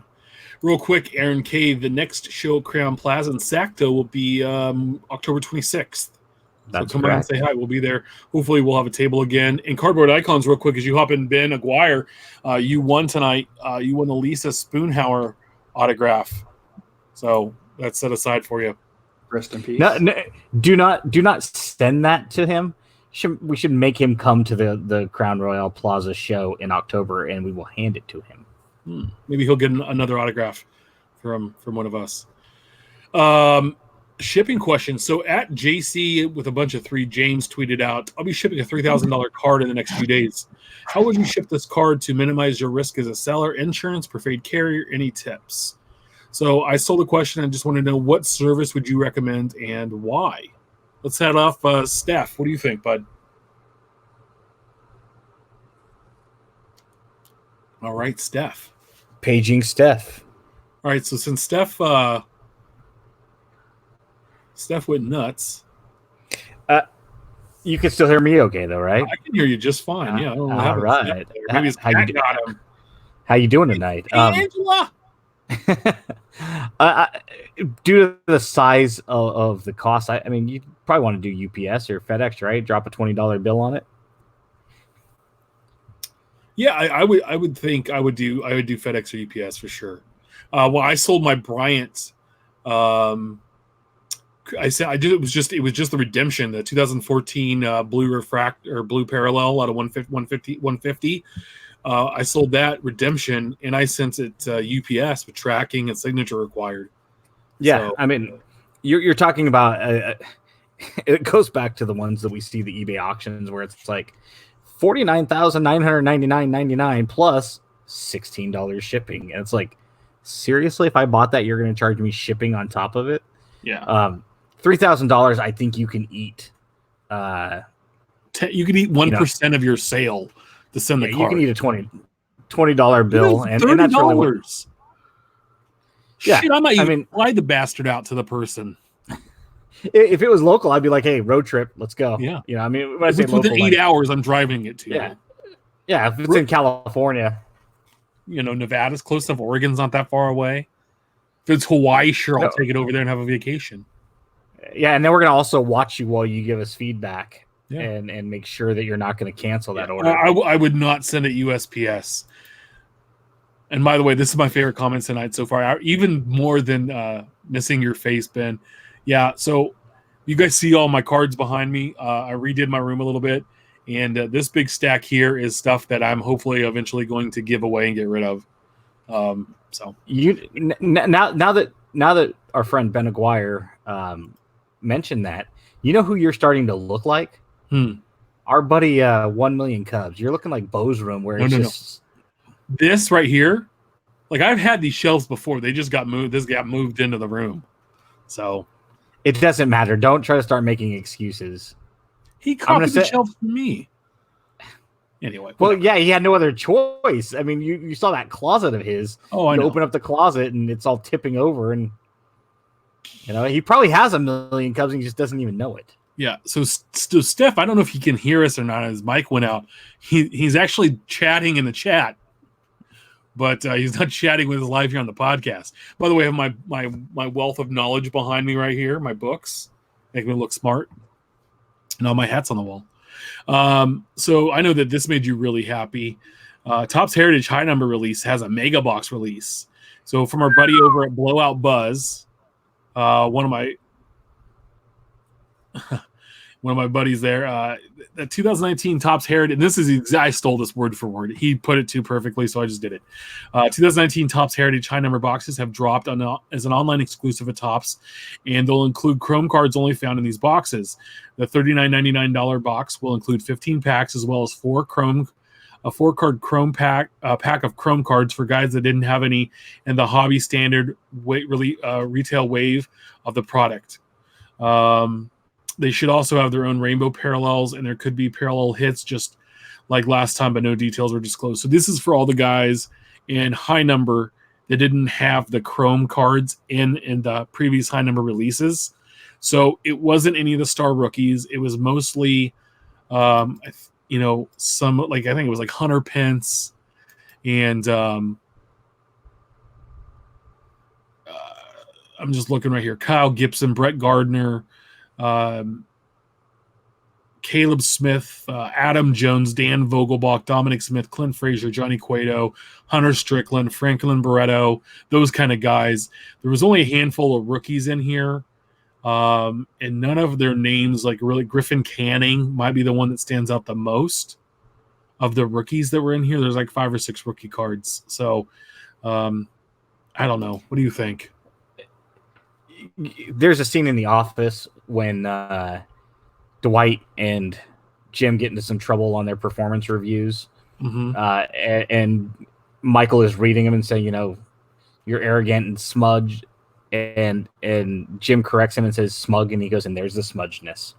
Real quick, Aaron K. The next show at Crayon Plaza in Sacto will be October 26th. That's so come by and say hi. We'll be there. Hopefully, we'll have a table again. And Cardboard Icons, real quick, as you hop in, Ben Aguirre, you won tonight. You won the Lisa Spoonhauer autograph. So that's set aside for you. Rest in peace. No, do not send that to him. We should make him come to the Crown Royal Plaza show in October, and we will hand it to him. Maybe he'll get another autograph from one of us. Shipping question. So at JC with a bunch of 3, James tweeted out, "I'll be shipping a $3,000 card in the next few days. How would you ship this card to minimize your risk as a seller? Insurance, preferred carrier, any tips?" So I sold the question. I just want to know, what service would you recommend and why? Let's head off. Steph, what do you think, bud? All right, Steph. Paging Steph. All right, so since Steph went nuts. You can still hear me okay, though, right? I can hear you just fine. Yeah. I don't know all right. Maybe his cat got him. How you doing tonight? Hey, Angela! Due to the size of the cost, I mean, you probably want to do UPS or FedEx, right? Drop a $20 bill on it. Yeah, I would think I would do FedEx or UPS for sure. Well, I sold my Bryant. It was just the redemption, the 2014 blue refract or blue parallel out of 150. I sold that redemption, and I sent it UPS with tracking and signature required. Yeah, so, I mean, you're talking about it goes back to the ones that we see the eBay auctions where it's like $49,999.99 plus $16 shipping, and it's like, seriously, if I bought that, you're going to charge me shipping on top of it? Yeah. $3,000, I think you can eat. You can eat 1% of your sale to send the card. You can eat a $20 bill, and that's really what. Yeah, shit, I might fly the bastard out to the person. If it was local, I'd be like, "Hey, road trip, let's go." Yeah, I mean, when I say local, within 8 hours, I'm driving it to you. Yeah. If it's in California, Nevada's close enough. Oregon's not that far away. If it's Hawaii, sure, I'll take it over there and have a vacation. Yeah, and then we're gonna also watch you while you give us feedback and make sure that you're not going to cancel that order. I would not send it USPS. And by the way, this is my favorite comment tonight so far, even more than missing your face, Ben. Yeah, so you guys see all my cards behind me. I redid my room a little bit, and this big stack here is stuff that I'm hopefully eventually going to give away and get rid of. So now that our friend Ben Aguirre mentioned that, you know who you're starting to look like? Our buddy 1 Million Cubs. You're looking like Bo's room, where it's just this right here. Like, I've had these shelves before. They just got moved. This got moved into the room. So it doesn't matter. Don't try to start making excuses. He copied the shelves from me. Anyway. Well, whatever. yeah, he had no other choice. I mean, you saw that closet of his. Oh, I You know. open up the closet and it's all tipping over, and he probably has a million Cubs and he just doesn't even know it. Yeah. So Steph, I don't know if he can hear us or not. His mic went out. He's actually chatting in the chat, but he's not chatting with us live here on the podcast. By the way, I have my wealth of knowledge behind me right here. My books make me look smart, and all my hats on the wall. So I know that this made you really happy. Topps Heritage High Number release has a mega box release. So from our buddy over at Blowout Buzz, one of my buddies there, the 2019 Topps Heritage, and this is I stole this word for word. He put it too perfectly, so I just did it. 2019 Topps Heritage High Number boxes have dropped as an online exclusive at Topps, and they'll include Chrome cards only found in these boxes. The $39.99 box will include 15 packs as well as a 4-card Chrome pack of Chrome cards for guys that didn't have any, and the hobby standard retail wave of the product. They should also have their own rainbow parallels, and there could be parallel hits just like last time, but no details were disclosed. So this is for all the guys in high number that didn't have the Chrome cards in the previous high number releases. So it wasn't any of the star rookies. It was mostly, some, like, I think it was like Hunter Pence and I'm just looking right here. Kyle Gibson, Brett Gardner, Caleb Smith, Adam Jones, Dan Vogelbach, Dominic Smith, Clint Frazier, Johnny Cueto, Hunter Strickland, Franklin Barreto, those kind of guys. There was only a handful of rookies in here, and none of their names, like really Griffin Canning might be the one that stands out the most of the rookies that were in here. There's like 5 or 6 rookie cards. So I don't know. What do you think? There's a scene in The Office when Dwight and Jim get into some trouble on their performance reviews. Mm-hmm. And Michael is reading them and saying, you're arrogant and smudge. And Jim corrects him and says smug, and he goes, and there's the smudgeness.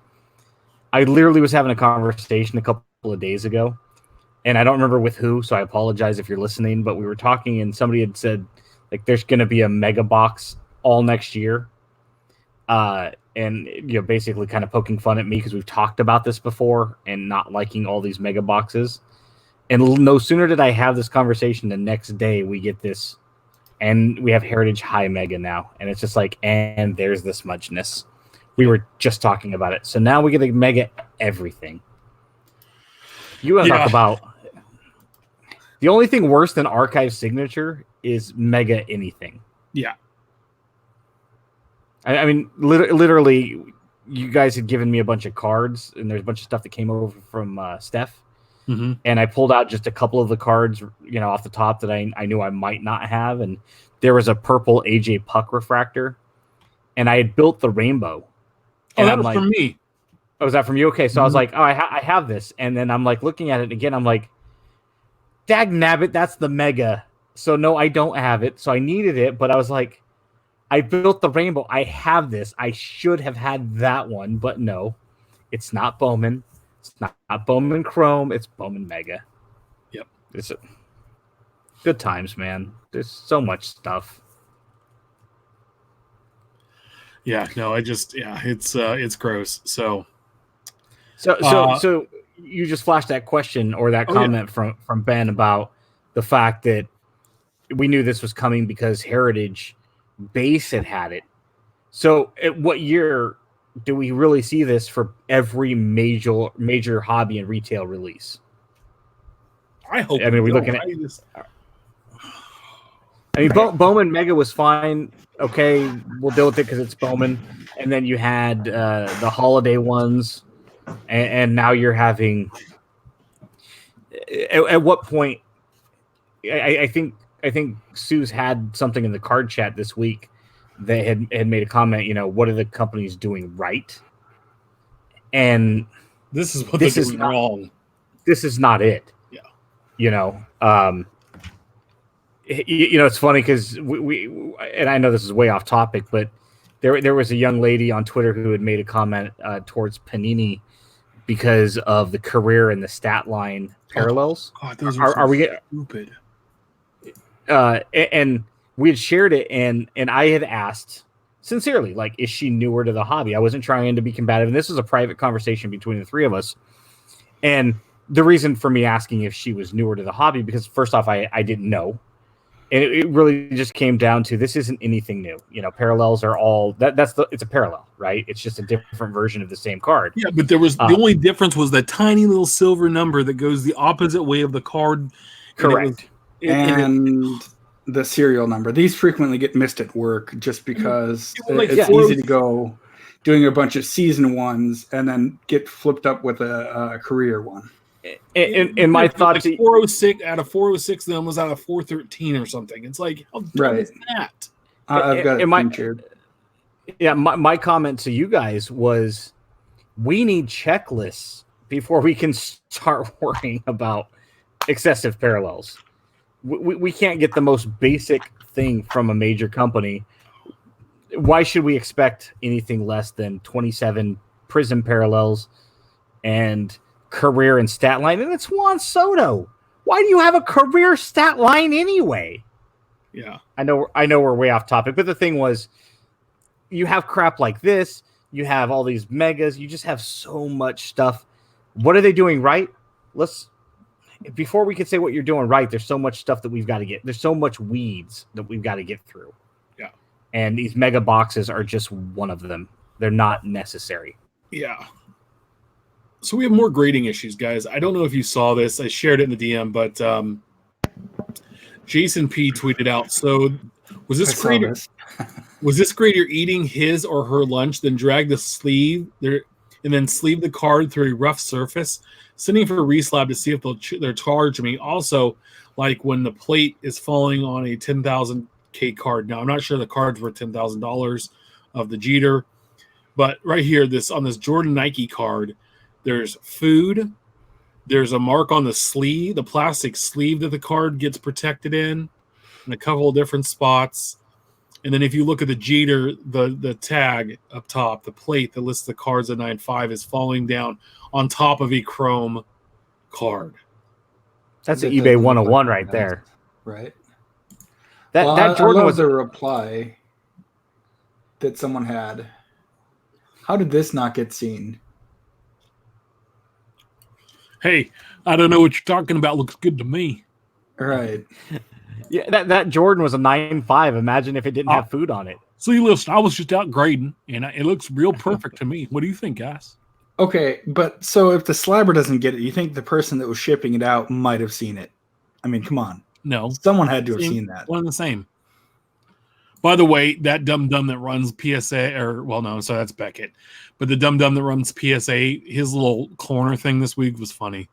I literally was having a conversation a couple of days ago, and I don't remember with who, so I apologize if you're listening, but we were talking and somebody had said, like, there's going to be a mega box all next year. And basically kind of poking fun at me because we've talked about this before and not liking all these mega boxes. And no sooner did I have this conversation, the next day we get this, and we have Heritage High Mega now, and it's just like, and there's the smudgeness. We were just talking about it, so now we get a mega everything. You want to talk about the only thing worse than archive signature is mega anything. Yeah. I mean, literally, you guys had given me a bunch of cards, and there's a bunch of stuff that came over from Steph. Mm-hmm. And I pulled out just a couple of the cards, off the top that I knew I might not have. And there was a purple AJ Puck refractor, and I had built the rainbow. Oh, And that I'm was like, from me. Oh, was that from you? Okay, so Mm-hmm. I was like, oh, I have this. And then I'm like looking at it again. I'm like, dag nabbit, that's the mega. So no, I don't have it. So I needed it, but I was like, I built the rainbow. I have this. I should have had that one, but no, it's not Bowman. It's not Bowman Chrome. It's Bowman Mega. Yep. It's good times, man. There's so much stuff. Yeah, no, it's gross. So you just flashed that question or that comment from Ben about the fact that we knew this was coming because Heritage Base had it. So at what year do we really see this for every major hobby and retail release? I hope. I mean, we're looking at. Bowman Mega was fine. Okay, we'll deal with it because it's Bowman. And then you had the holiday ones, and now you're having. At what point? I think Sooz had something in the card chat this week. They had made a comment. What are the companies doing right? And this is what they're doing wrong. This is not it. Yeah. It's funny because we and I know this is way off topic, but there was a young lady on Twitter who had made a comment towards Panini because of the career and the stat line parallels. God, those are we stupid. And we had shared it, and I had asked sincerely, like, is she newer to the hobby? I wasn't trying to be combative, and this was a private conversation between the three of us. And the reason for me asking if she was newer to the hobby, because first off, I didn't know. And it really just came down to, this isn't anything new. You know, parallels are all it's a parallel, right? It's just a different version of the same card. Yeah, but there was the only difference was that tiny little silver number that goes the opposite way of the card. Correct. And the serial number. These frequently get missed at work just because it's easy to go doing a bunch of season ones and then get flipped up with a career one. And my thoughts, like 406 out of 406, then was out of 413 or something. It's like, how dumb is that? I've got it featured. Yeah, my comment to you guys was, we need checklists before we can start worrying about excessive parallels. We can't get the most basic thing from a major company. Why should we expect anything less than 27 prism parallels and career and stat line? And it's Juan Soto. Why do you have a career stat line anyway? Yeah, I know we're way off topic, but the thing was, you have crap like this, you have all these megas, you just have so much stuff. What are they doing right? Before we can say what you're doing right, there's so much stuff that we've got to get. There's so much weeds that we've got to get through. Yeah, and these mega boxes are just one of them. They're not necessary. Yeah. So we have more grading issues, guys. I don't know if you saw this. I shared it in the DM, but Jason P tweeted out. So was this grader eating his or her lunch, then drag the sleeve there and then sleeve the card through a rough surface, sending for a reslab to see if they'll charge me? Also, like when the plate is falling on a 10,000K card. Now, I'm not sure the card's worth $10,000 of the Jeter, but right here, on this Jordan Nike card, there's food. There's a mark on the sleeve, the plastic sleeve that the card gets protected in a couple of different spots. And then if you look at the Jeter, the tag up top, the plate that lists the cards at 9.5 is falling down on top of a chrome card. That's an eBay 101 right there. Right. That Jordan was a reply that someone had. How did this not get seen? Hey, I don't know what you're talking about. Looks good to me. Right. Yeah, that Jordan was a 9.5. Imagine if it didn't have food on it. See, listen, I was just out grading, and it looks real perfect to me. What do you think, guys? Okay, but so if the slabber doesn't get it, you think the person that was shipping it out might have seen it? I mean, come on. No. Someone had to have seen that. One and the same. By the way, that dum-dum that runs PSA, that's Beckett. But the dum-dum that runs PSA, his little corner thing this week was funny.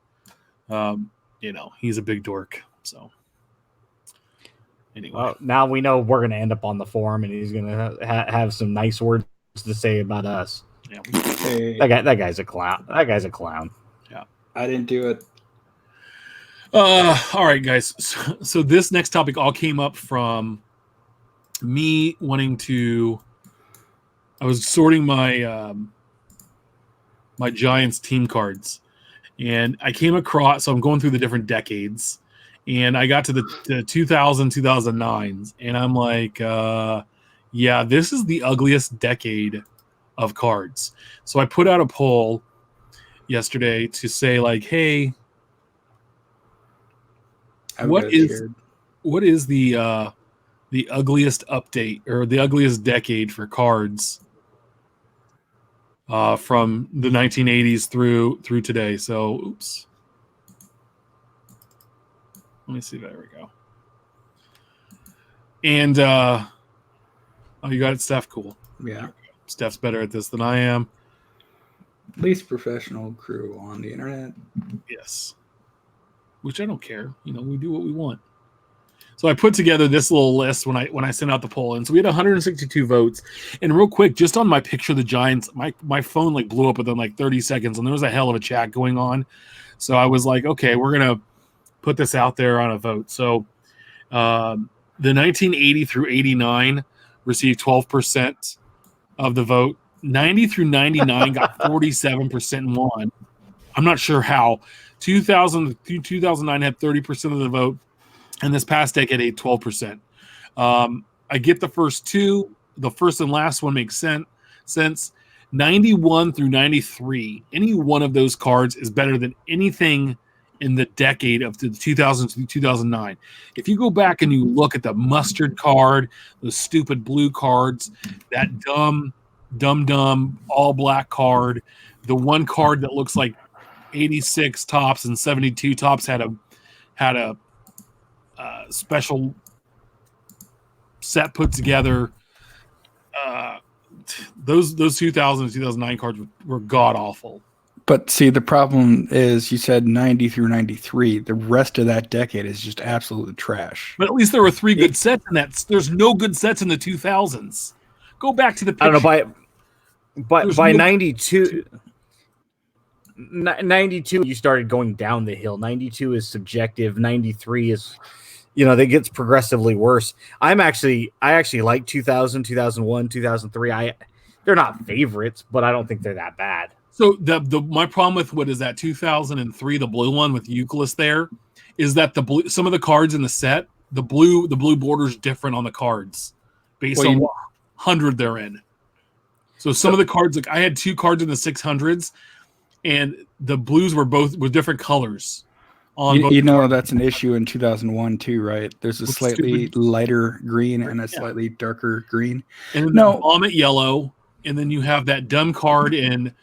He's a big dork. So, anyway. Well, now we know we're going to end up on the forum, and he's going to have some nice words to say about us. Yeah. Hey. That guy's a clown. That guy's a clown. Yeah. I didn't do it. All right, guys. So this next topic all came up from me wanting to. I was sorting my my Giants team cards, and I came across. So I'm going through the different decades, and I got to the 2000 2009s, and I'm like, yeah, this is the ugliest decade of cards. So I put out a poll yesterday to say, like, hey, what is the ugliest update or the ugliest decade for cards from the 1980s through today? So, oops. Let me see. There we go. And you got it, Steph. Cool. Yeah. Steph's better at this than I am. Least professional crew on the internet. Yes. Which I don't care. We do what we want. So I put together this little list when I sent out the poll. And so we had 162 votes. And real quick, just on my picture of the Giants, my phone blew up within 30 seconds, and there was a hell of a chat going on. So I was like, okay, we're going to put this out there on a vote. So the 1980 through 89 received 12% of the vote. 90 through 99 got 47% and won. I'm not sure how. 2000 through 2009 had 30% of the vote, and this past decade had 12%. I get the first two. The first and last one makes sense. 91 through 93, any one of those cards is better than anything in the decade of the 2000s to 2009. If you go back and you look at the mustard card, the stupid blue cards, that dumb all black card, the one card that looks like 86 tops and 72 tops had a special set put together. Those 2000 2009 cards were god awful. But see, the problem is you said 90 through 93. The rest of that decade is just absolutely trash. But at least there were 3 good sets in that. There's no good sets in the 2000s. Go back to the picture. I don't know, by 92 you started going down the hill. 92 is subjective. 93 is, that gets progressively worse. I actually like 2000, 2001, 2003. They're not favorites, but I don't think they're that bad. So my problem with what is that 2003, the blue one with Euclid there, is that some of the cards in the set, the blue border's different on the cards based on what 100 they're in. So some of the cards, like I had 2 cards in the 600s, and the blues were different colors. That's an issue in 2001 too, right? There's a slightly lighter green and a slightly darker green. And then the vomit yellow, and then you have that dumb card in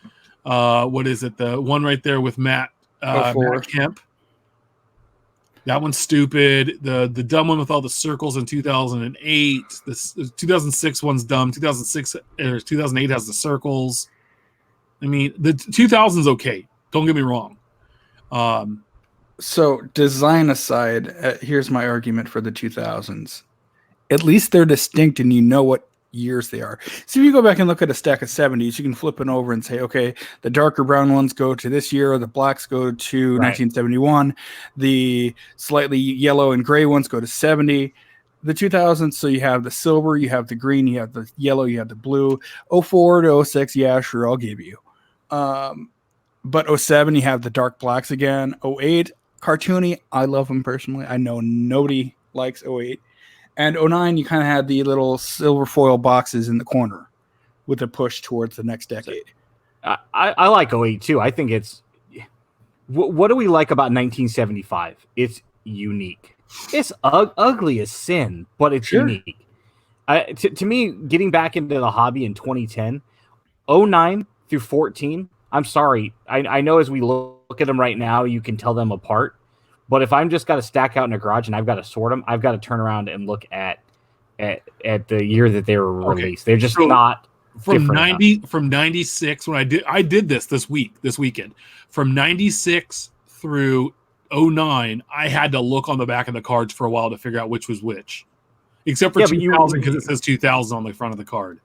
what is it? The one right there with Matt Kemp. That one's stupid. The dumb one with all the circles in 2008. The 2006 one's dumb. 2008 has the circles. I mean, the 2000's okay. Don't get me wrong. So design aside, here's my argument for the 2000s. At least they're distinct and you know what years they are. So if you go back and look at a stack of 70s, you can flip it over and say, okay, the darker brown ones go to this year, the blacks go to 1971, the slightly yellow and gray ones go to 70. The 2000s, so you have the silver, you have the green, you have the yellow, you have the blue. 04 to 06, yeah, sure, I'll give you. But 07, you have the dark blacks again. 08, cartoony, I love them personally. I know nobody likes 08. And 09, you kind of had the little silver foil boxes in the corner with a push towards the next decade. I like 08 too. I think it's... What do we like about 1975? It's unique. It's ugly as sin, but it's unique. To me, getting back into the hobby in 2010, 09 through 14, I'm sorry. I know as we look at them right now, you can tell them apart. But if I'm just got to stack out in a garage and I've got to sort them, I've got to turn around and look at the year that they were released. They're just not from 96 when I did this weekend. From 96 through 09, I had to look on the back of the cards for a while to figure out which was which. Except for 2000 because it says 2000 on the front of the card.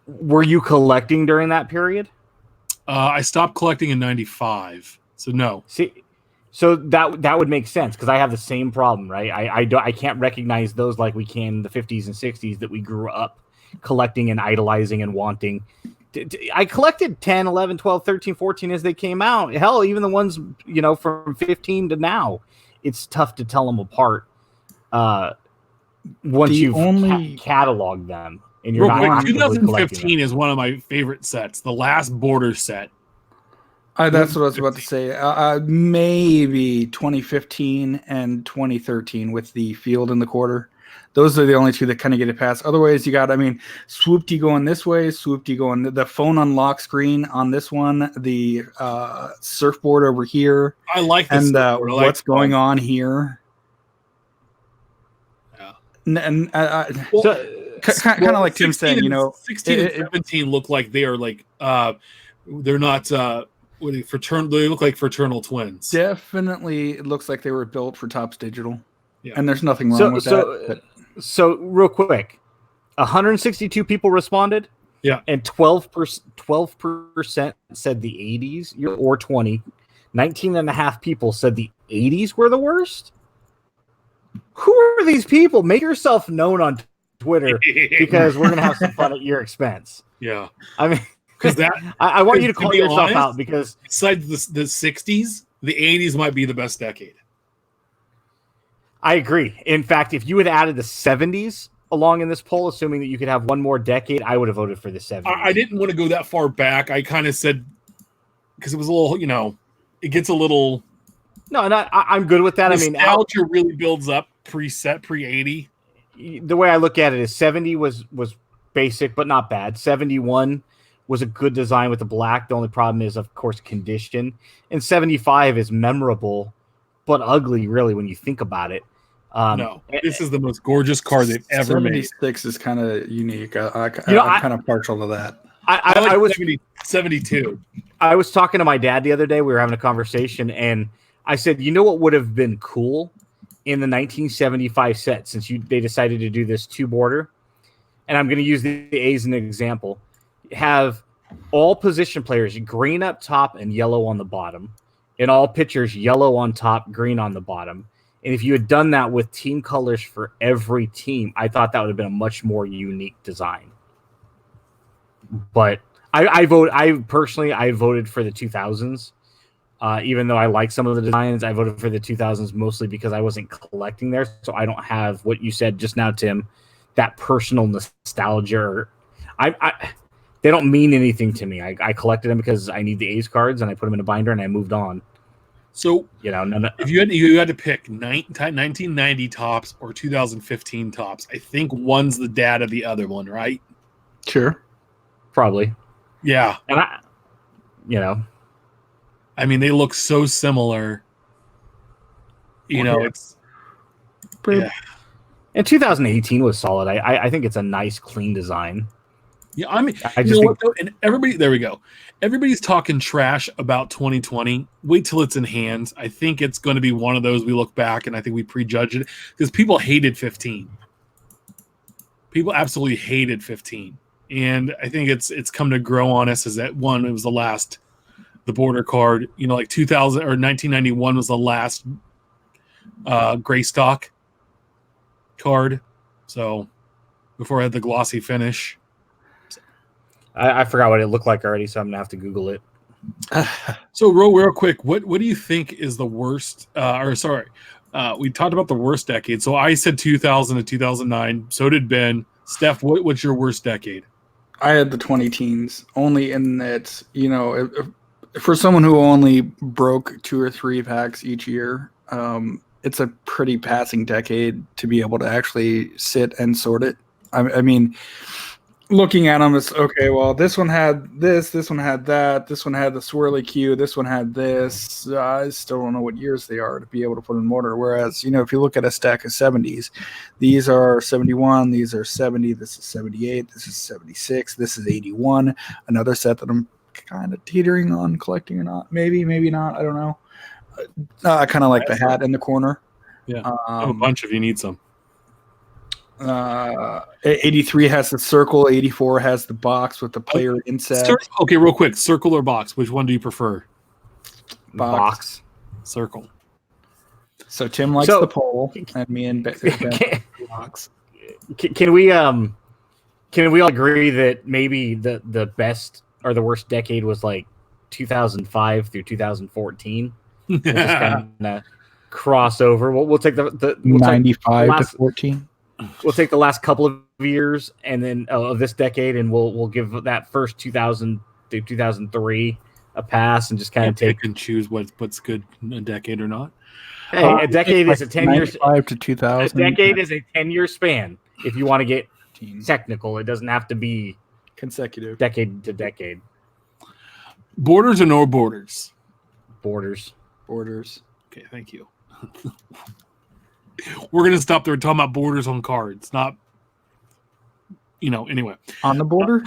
Were you collecting during that period? I stopped collecting in 95. So no. See, so that would make sense because I have the same problem, right? I can't recognize those like we can in the 50s and 60s that we grew up collecting and idolizing and wanting. I collected 10, 11, 12, 13, 14 as they came out. Hell, even the ones, from 15 to now, it's tough to tell them apart once you've cataloged them. And you're not 2015 is one of my favorite sets, the last border set. That's what I was about to say. Maybe 2015 and 2013 with the field in the quarter. Those are the only two that kind of get it past. Otherwise, you got, Swoopty going this way, Swoopty going the phone unlock screen on this one, the surfboard over here. I like this. And what's going on here. Yeah. And kind of like Tim saying, 16 and 17 look like they are like, they're not... they look like fraternal twins. Definitely, it looks like they were built for Topps Digital, and there's nothing wrong with that. So, real quick, 162 people responded. Yeah, and 12% said the 80s or 20. 19.5 people said the 80s were the worst. Who are these people? Make yourself known on Twitter because we're gonna have some fun at your expense. Yeah, I mean. Because that I want you to to call be yourself honest, out because besides the 60s, the 80s might be the best decade. I agree. In fact, if you had added the 70s along in this poll, assuming that you could have one more decade, I would have voted for the 70s. I didn't want to go that far back. I kind of said, because it was a little, it gets a little. No, and I'm good with that. Nostalgia really builds up pre-set, pre-80. The way I look at it is 70 was basic, but not bad. 71 was a good design with the black. The only problem is, of course, condition. And 75 is memorable, but ugly, really, when you think about it. No, this is the most gorgeous card they've ever made. 76 is kind of unique. I'm kind of partial to that. I was 72. I was talking to my dad the other day. We were having a conversation, and I said, you know what would have been cool in the 1975 set, since they decided to do this two border, and I'm going to use the A's as an example, have all position players green up top and yellow on the bottom, and all pitchers yellow on top, green on the bottom. And if you had done that with team colors for every team, I thought that would have been a much more unique design. But I voted for the 2000s. Even though I like some of the designs, I voted for the 2000s mostly because I wasn't collecting there. So I don't have what you said just now, Tim, that personal nostalgia. They don't mean anything to me. I collected them because I need the A's cards, and I put them in a binder, and I moved on. So if you had to pick 1990 tops or 2015 tops, I think one's the dad of the other one, right? Sure, probably. Yeah, and I mean, they look so similar. It's. Yeah. And 2018 was solid. I think it's a nice, clean design. Yeah, I mean, what though? And everybody, there we go. Everybody's talking trash about 2020. Wait till it's in hands. I think it's going to be one of those we look back and I think we prejudge it because people hated 15. People absolutely hated 15, and I think it's come to grow on us as that one. It was the border card. Like 2000 or 1991 was the last gray stock card. So before I had the glossy finish. I forgot what it looked like already, so I'm gonna have to Google it. So real quick, what do you think is the worst? We talked about the worst decade. So I said 2000 to 2009. So did Ben. Steph, what's your worst decade? I had the 20 teens, only in that for someone who only broke 2 or 3 packs each year, it's a pretty passing decade to be able to actually sit and sort it. I mean. Looking at them, it's okay. Well, this one had this one had that, this one had the swirly Q, this one had this. I still don't know what years they are to be able to put in order. Whereas, if you look at a stack of 70s, these are 71, these are 70, this is 78, this is 76, this is 81. Another set that I'm kind of teetering on collecting or not. Maybe not. I don't know. I kind of like the hat in the corner. Yeah, I have a bunch if you need some. 83 has the circle, 84 has the box with the player inside. Okay, real quick, circle or box? Which one do you prefer? Box. Circle. So Tim likes the poll, and me and Ben box. Can we all agree that maybe the best or the worst decade was like 2005 through 2014? We'll just kind of cross over. We'll take the 95 to 14. We'll take the last couple of years and then of this decade, and we'll give that first 2000 through 2003 a pass, and just kind of take and choose what's good in a decade or not. Hey, a decade is a 10 years. 95 to 2000. A decade is a 10-year span. If you want to get technical, it doesn't have to be consecutive, decade to decade. Borders or no borders? Borders. Okay, thank you. We're going to stop there talking about borders on cards, not, anyway. On the border?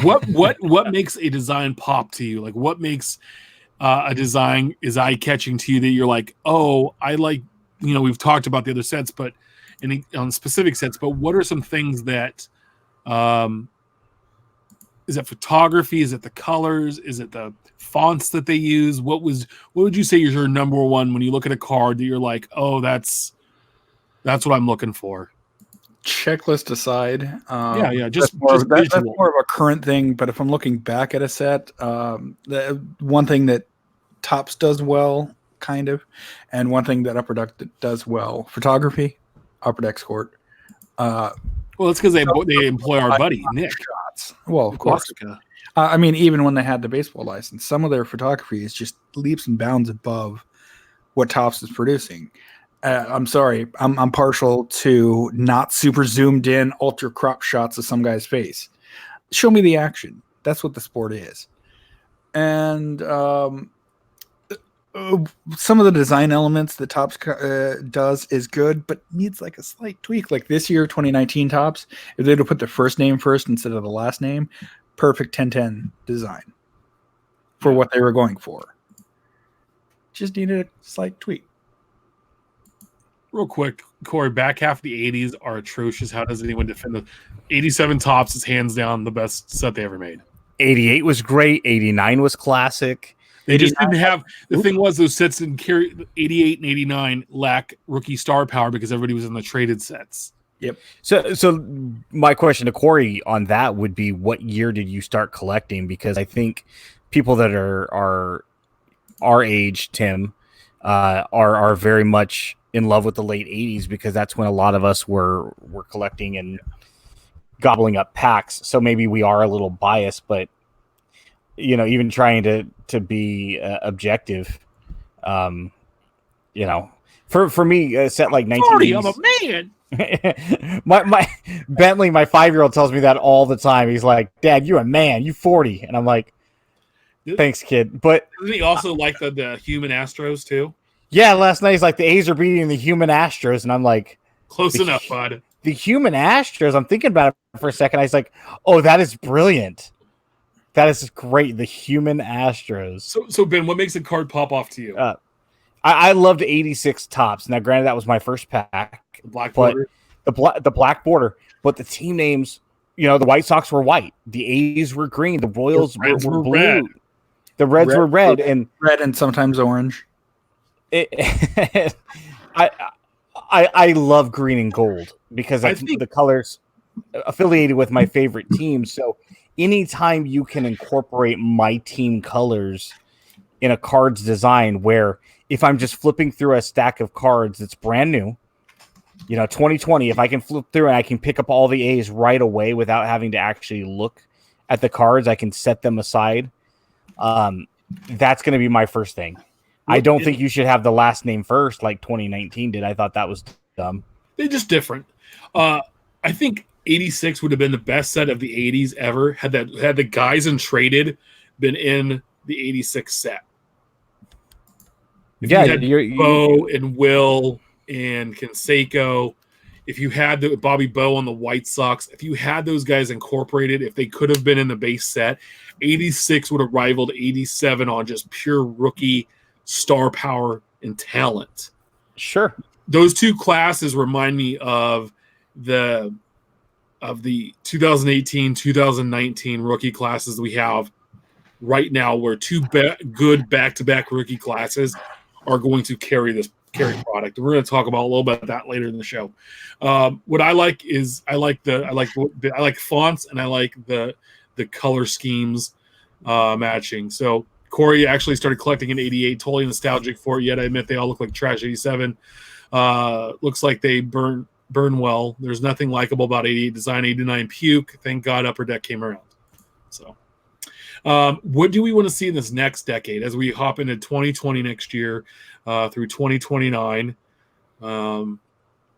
What makes a design pop to you? Like, what makes a design is eye-catching to you that you're like, oh, I like, we've talked about the other sets, but on specific sets, but what are some things that, is it photography? Is it the colors? Is it the fonts that they use? What would you say is your number one when you look at a card that you're like, oh, that's what I'm looking for? checklist aside, just that's visual. more of a current thing. But if I'm looking back at a set, the one thing that Topps does well, kind of, and one thing that Upper Deck does well, photography, Upper Deck's court. Well, it's because they employ our buddy Nick. Shots. Well, of course. Corsica. I mean, even when they had the baseball license, some of their photography is just leaps and bounds above what Topps is producing. I'm sorry, I'm partial to not super zoomed in, ultra crop shots of some guy's face. Show me the action. That's what the sport is. And some of the design elements that Topps does is good, but needs like a slight tweak. Like this year, 2019 Topps, if they'd have put the first name first instead of the last name, perfect 10-10 design for what they were going for. Just needed a slight tweak. Real quick, Corey, back half of the 80s are atrocious. How does anyone defend them? 87 Topps is hands down the best set they ever made. 88 was great. 89 was classic. They just didn't have the thing was those sets didn't carry 88 and 89 lack rookie star power because everybody was in the traded sets. Yep. So my question to Corey on that would be, what year did you start collecting? Because I think people that are our age, Tim, are very much in love with the late 80s, because that's when a lot of us were collecting and gobbling up packs. So maybe we are a little biased, but even trying to be objective, for me, a set like 1980s. I'm a man. my Bentley, my 5-year-old, tells me that all the time. He's like, "Dad, you're a man. You 40," and I'm like, "Thanks, kid." But doesn't he also like the human Astros too? Yeah, last night he's like, the A's are beating the human Astros, and I'm like, close enough, bud. The human Astros. I'm thinking about it for a second. I was like, oh, that is brilliant. That is great. The human Astros. So Ben, what makes a card pop off to you? I loved 86 Topps. Now, granted, that was my first pack. The black border. The black border. But the team names, the White Sox were white. The A's were green. The Royals were blue. Red. The Reds were red. And sometimes orange. I love green and gold because I think the colors affiliated with my favorite team. So anytime you can incorporate my team colors in a card's design, where if I'm just flipping through a stack of cards that's brand new, 2020, if I can flip through and I can pick up all the A's right away without having to actually look at the cards, I can set them aside. That's going to be my first thing. I don't think you should have the last name first like 2019 did. I thought that was dumb. They're just different. I think 86 would have been the best set of the 80s ever had the guys in traded been in the 86 set. If you had Bo and Will and Canseco, if you had the Bobby Bowe on the White Sox, if you had those guys incorporated, if they could have been in the base set, 86 would have rivaled 87 on just pure rookie star power and talent. Sure. Those two classes remind me of the 2018, 2019 rookie classes we have right now, where two good back-to-back rookie classes are going to carry product. We're going to talk about a little bit of that later in the show. What I like is I like fonts, and I like the color schemes matching. So Corey actually started collecting in 88, totally nostalgic for it, yet I admit they all look like trash. 87 looks like they burn well. There's nothing likable about 88 design. 89 puke. Thank God Upper Deck came around. So what do we want to see in this next decade as we hop into 2020 next year through 2029 in our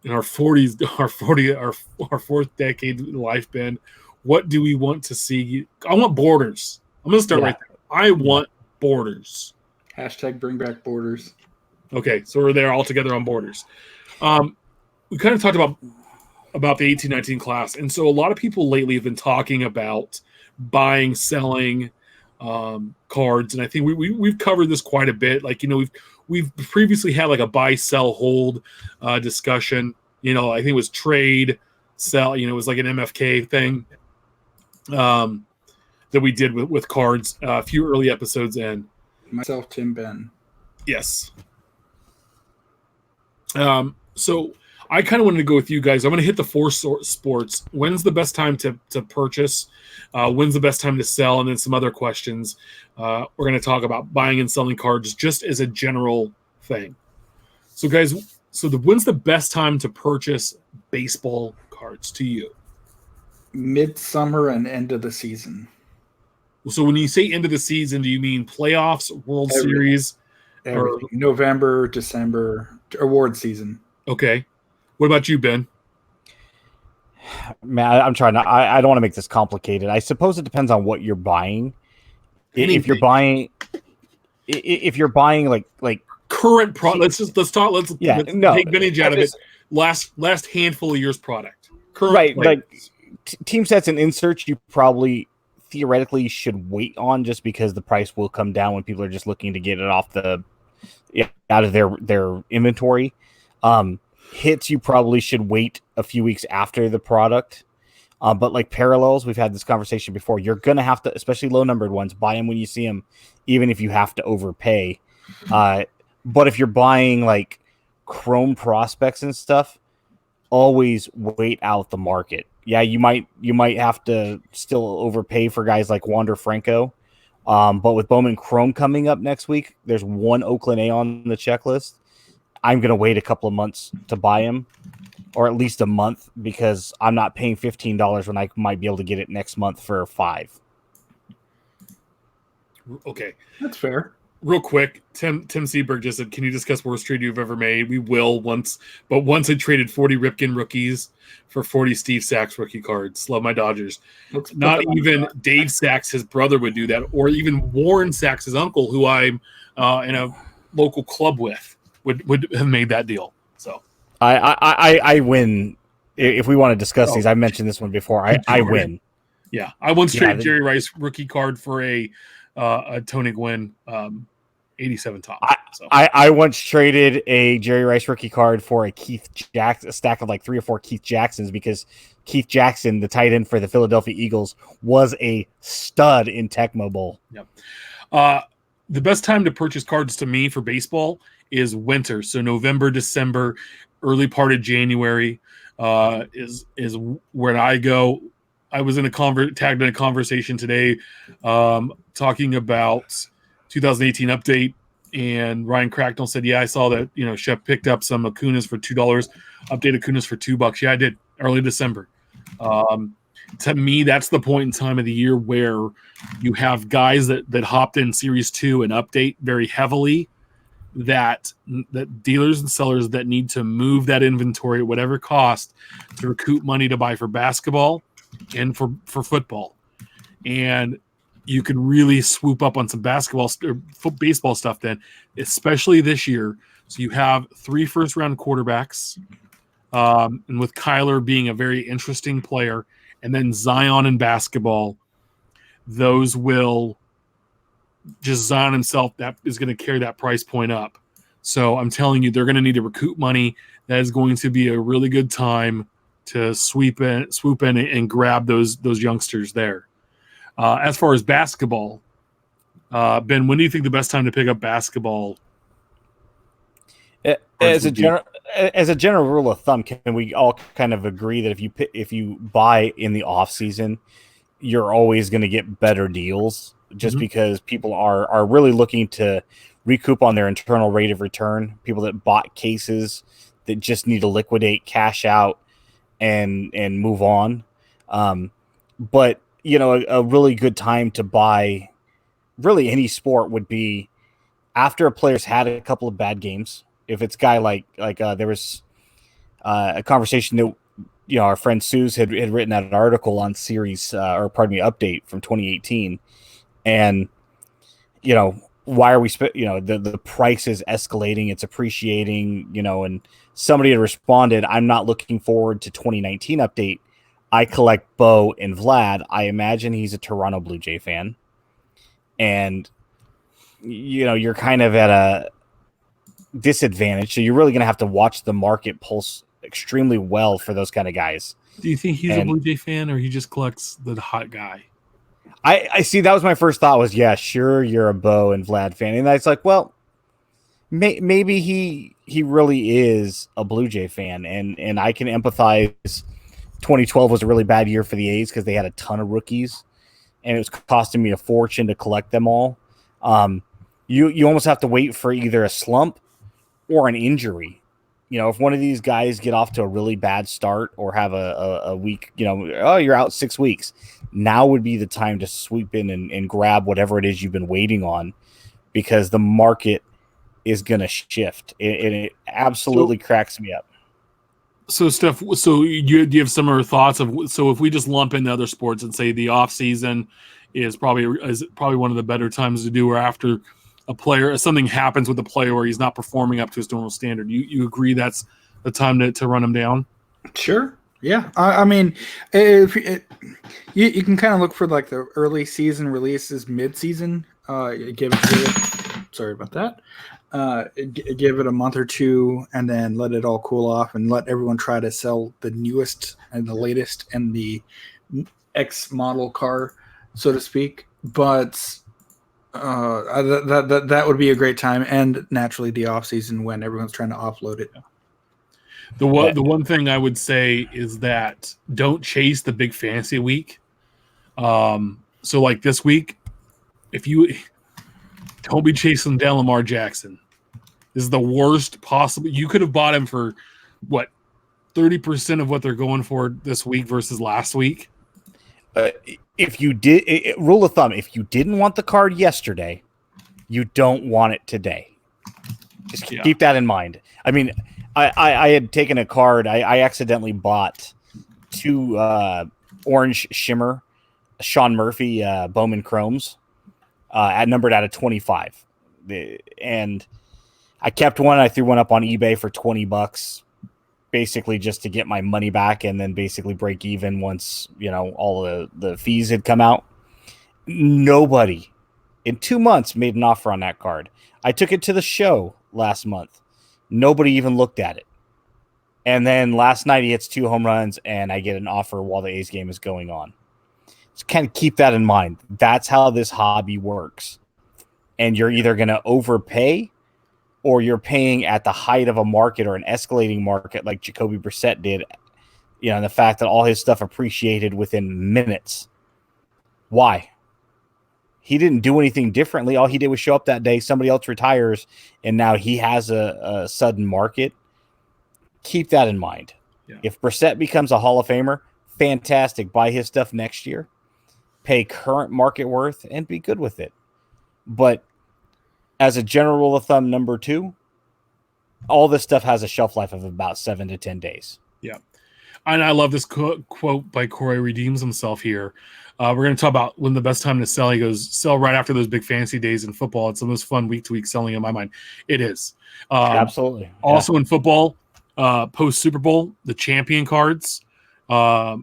40s, our fourth decade life, Ben? What do we want to see? I want borders. I'm going to start right there. I want borders. # bring back borders. Okay, so we're there all together on borders. We kind of talked about the 18-19 class, and so a lot of people lately have been talking about buying, selling cards, and I think we've covered this quite a bit. Like, we've previously had like a buy, sell, hold discussion. I think it was trade, sell. It was like an MFK thing that we did with cards a few early episodes in. Myself, Tim, Ben. Yes. So I kind of wanted to go with you guys. I'm going to hit the four sports. When's the best time to purchase? When's the best time to sell? And then some other questions. We're going to talk about buying and selling cards just as a general thing. So, guys, when's the best time to purchase baseball cards to you? Midsummer and end of the season. So when you say end of the season, do you mean playoffs, World Series? Everything. November, December, award season. Okay. What about you, Ben? Man, I'm trying to. I don't want to make this complicated. I suppose it depends on what you're buying. Anything. If you're buying like current product, let's take vintage out of it. Last handful of years product. Current right, players. like team sets and inserts, you probably theoretically should wait on just because the price will come down when people are just looking to get it off out of their inventory. Hits, you probably should wait a few weeks after the product. But like parallels, we've had this conversation before. You're going to have to, especially low numbered ones, buy them when you see them, even if you have to overpay. But if you're buying like Chrome prospects and stuff, always wait out the market. Yeah, you might have to still overpay for guys like Wander Franco. But with Bowman Chrome coming up next week, there's one Oakland A on the checklist. I'm going to wait a couple of months to buy him, or at least a month, because I'm not paying $15 when I might be able to get it next month for $5. Okay. That's fair. Real quick, Tim Seberg just said, can you discuss worst trade you've ever made? We will once I traded 40 Ripken rookies for 40 Steve Sachs rookie cards. Love my Dodgers. Not even Dave Sachs, his brother, would do that, or even Warren Sachs, his uncle, who I'm in a local club with, would have made that deal. So I win. If we want to discuss these, I mentioned this one before. I win. Yeah, I once traded Jerry Rice rookie card for a Tony Gwynn 87 top. I once traded a Jerry Rice rookie card for a a stack of like 3 or 4 Keith Jacksons, because Keith Jackson, the tight end for the Philadelphia Eagles, was a stud in Tecmo Bowl. Yep. The best time to purchase cards to me for baseball is winter. So November, December, early part of January is where I go. I was tagged in a conversation today talking about 2018 update, and Ryan Cracknell said, yeah, I saw that, Shep picked up some Acunas for $2, update Acunas for $2. Yeah, I did, early December. To me, that's the point in time of the year where you have guys that hopped in Series 2 and update very heavily, that dealers and sellers that need to move that inventory at whatever cost to recoup money to buy for basketball and for football. And you can really swoop up on some basketball or baseball stuff then, especially this year. So you have 3 first-round quarterbacks, and with Kyler being a very interesting player, and then Zion in basketball, those will just Zion himself, that is going to carry that price point up. So I'm telling you, they're going to need to recoup money. That is going to be a really good time to swoop in and grab those youngsters there. As far as basketball, Ben, when do you think the best time to pick up basketball? As a general rule of thumb, can we all kind of agree that if you buy in the off season, you're always going to get better deals, just because people are really looking to recoup on their internal rate of return. People that bought cases that just need to liquidate, cash out, and move on. But a really good time to buy really any sport would be after a player's had a couple of bad games. If it's a guy like there was a conversation that our friend Sooz had written that article on update from 2018, and why are we the price is escalating, it's appreciating, and somebody had responded, I'm not looking forward to 2019 update. I collect Bo and Vlad. I imagine he's a Toronto Blue Jay fan, and you're kind of at a disadvantage, so you're really going to have to watch the market pulse extremely well for those kind of guys. Do you think he's a Blue Jay fan, or he just collects the hot guy? I see. That was my first thought was, yeah, sure, you're a Bo and Vlad fan. And it's like, well, maybe he really is a Blue Jay fan, and I can empathize. 2012 was a really bad year for the A's because they had a ton of rookies, and it was costing me a fortune to collect them all. You almost have to wait for either a slump or an injury. If one of these guys get off to a really bad start or have a week, you're out 6 weeks. Now would be the time to sweep in and grab whatever it is you've been waiting on, because the market is going to shift. It absolutely cracks me up. So, Steph, do you have similar thoughts if we just lump in the other sports and say the off season is probably one of the better times to do, or after a player, something happens with the player where he's not performing up to his normal standard, you agree that's the time to run him down? Sure. Yeah. I mean, you can kind of look for like the early season releases, mid-season. Sorry about that. Give it a month or two and then let it all cool off and let everyone try to sell the newest and the latest and the X model car, so to speak. But that would be a great time, and naturally the off season when everyone's trying to offload it. The one thing I would say is that don't chase the big fantasy week. So like this week, if you don't be chasing down Lamar Jackson. This is the worst possible. You could have bought him for what, 30% of what they're going for this week versus last week. If you did, rule of thumb, if you didn't want the card yesterday, you don't want it today. Just keep that in mind. I mean, I had taken a card. I accidentally bought 2 orange shimmer Sean Murphy Bowman Chromes numbered out of 25. And I kept one. I threw one up on eBay for $20, basically just to get my money back and then basically break even once, all the fees had come out. Nobody in 2 months made an offer on that card. I took it to the show last month. Nobody even looked at it. And then last night he hits 2 home runs and I get an offer while the A's game is going on. So kind of keep that in mind. That's how this hobby works. And you're either going to overpay or you're paying at the height of a market or an escalating market like Jacoby Brissett did, and the fact that all his stuff appreciated within minutes. Why? He didn't do anything differently. All he did was show up that day, somebody else retires, and now he has a sudden market. Keep that in mind. Yeah. If Brissett becomes a Hall of Famer, fantastic. Buy his stuff next year. Pay current market worth and be good with it. But as a general rule of thumb, number 2, all this stuff has a shelf life of about 7 to 10 days. Yeah. And I love this quote by Corey redeems himself here. We're going to talk about when the best time to sell. He goes, sell right after those big fantasy days in football. It's the most fun week-to-week selling in my mind. It is. Absolutely. Yeah. Also in football, post-Super Bowl, the champion cards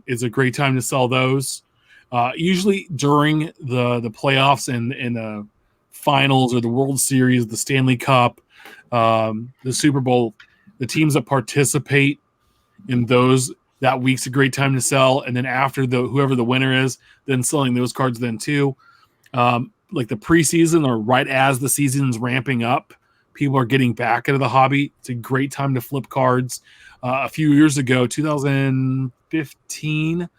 is a great time to sell those. Usually during the playoffs and the finals or the World Series, the Stanley Cup, the Super Bowl, the teams that participate in those, that week's a great time to sell. And then after whoever the winner is, then selling those cards then too. Like the preseason or right as the season's ramping up, people are getting back into the hobby. It's a great time to flip cards. A few years ago, 2015,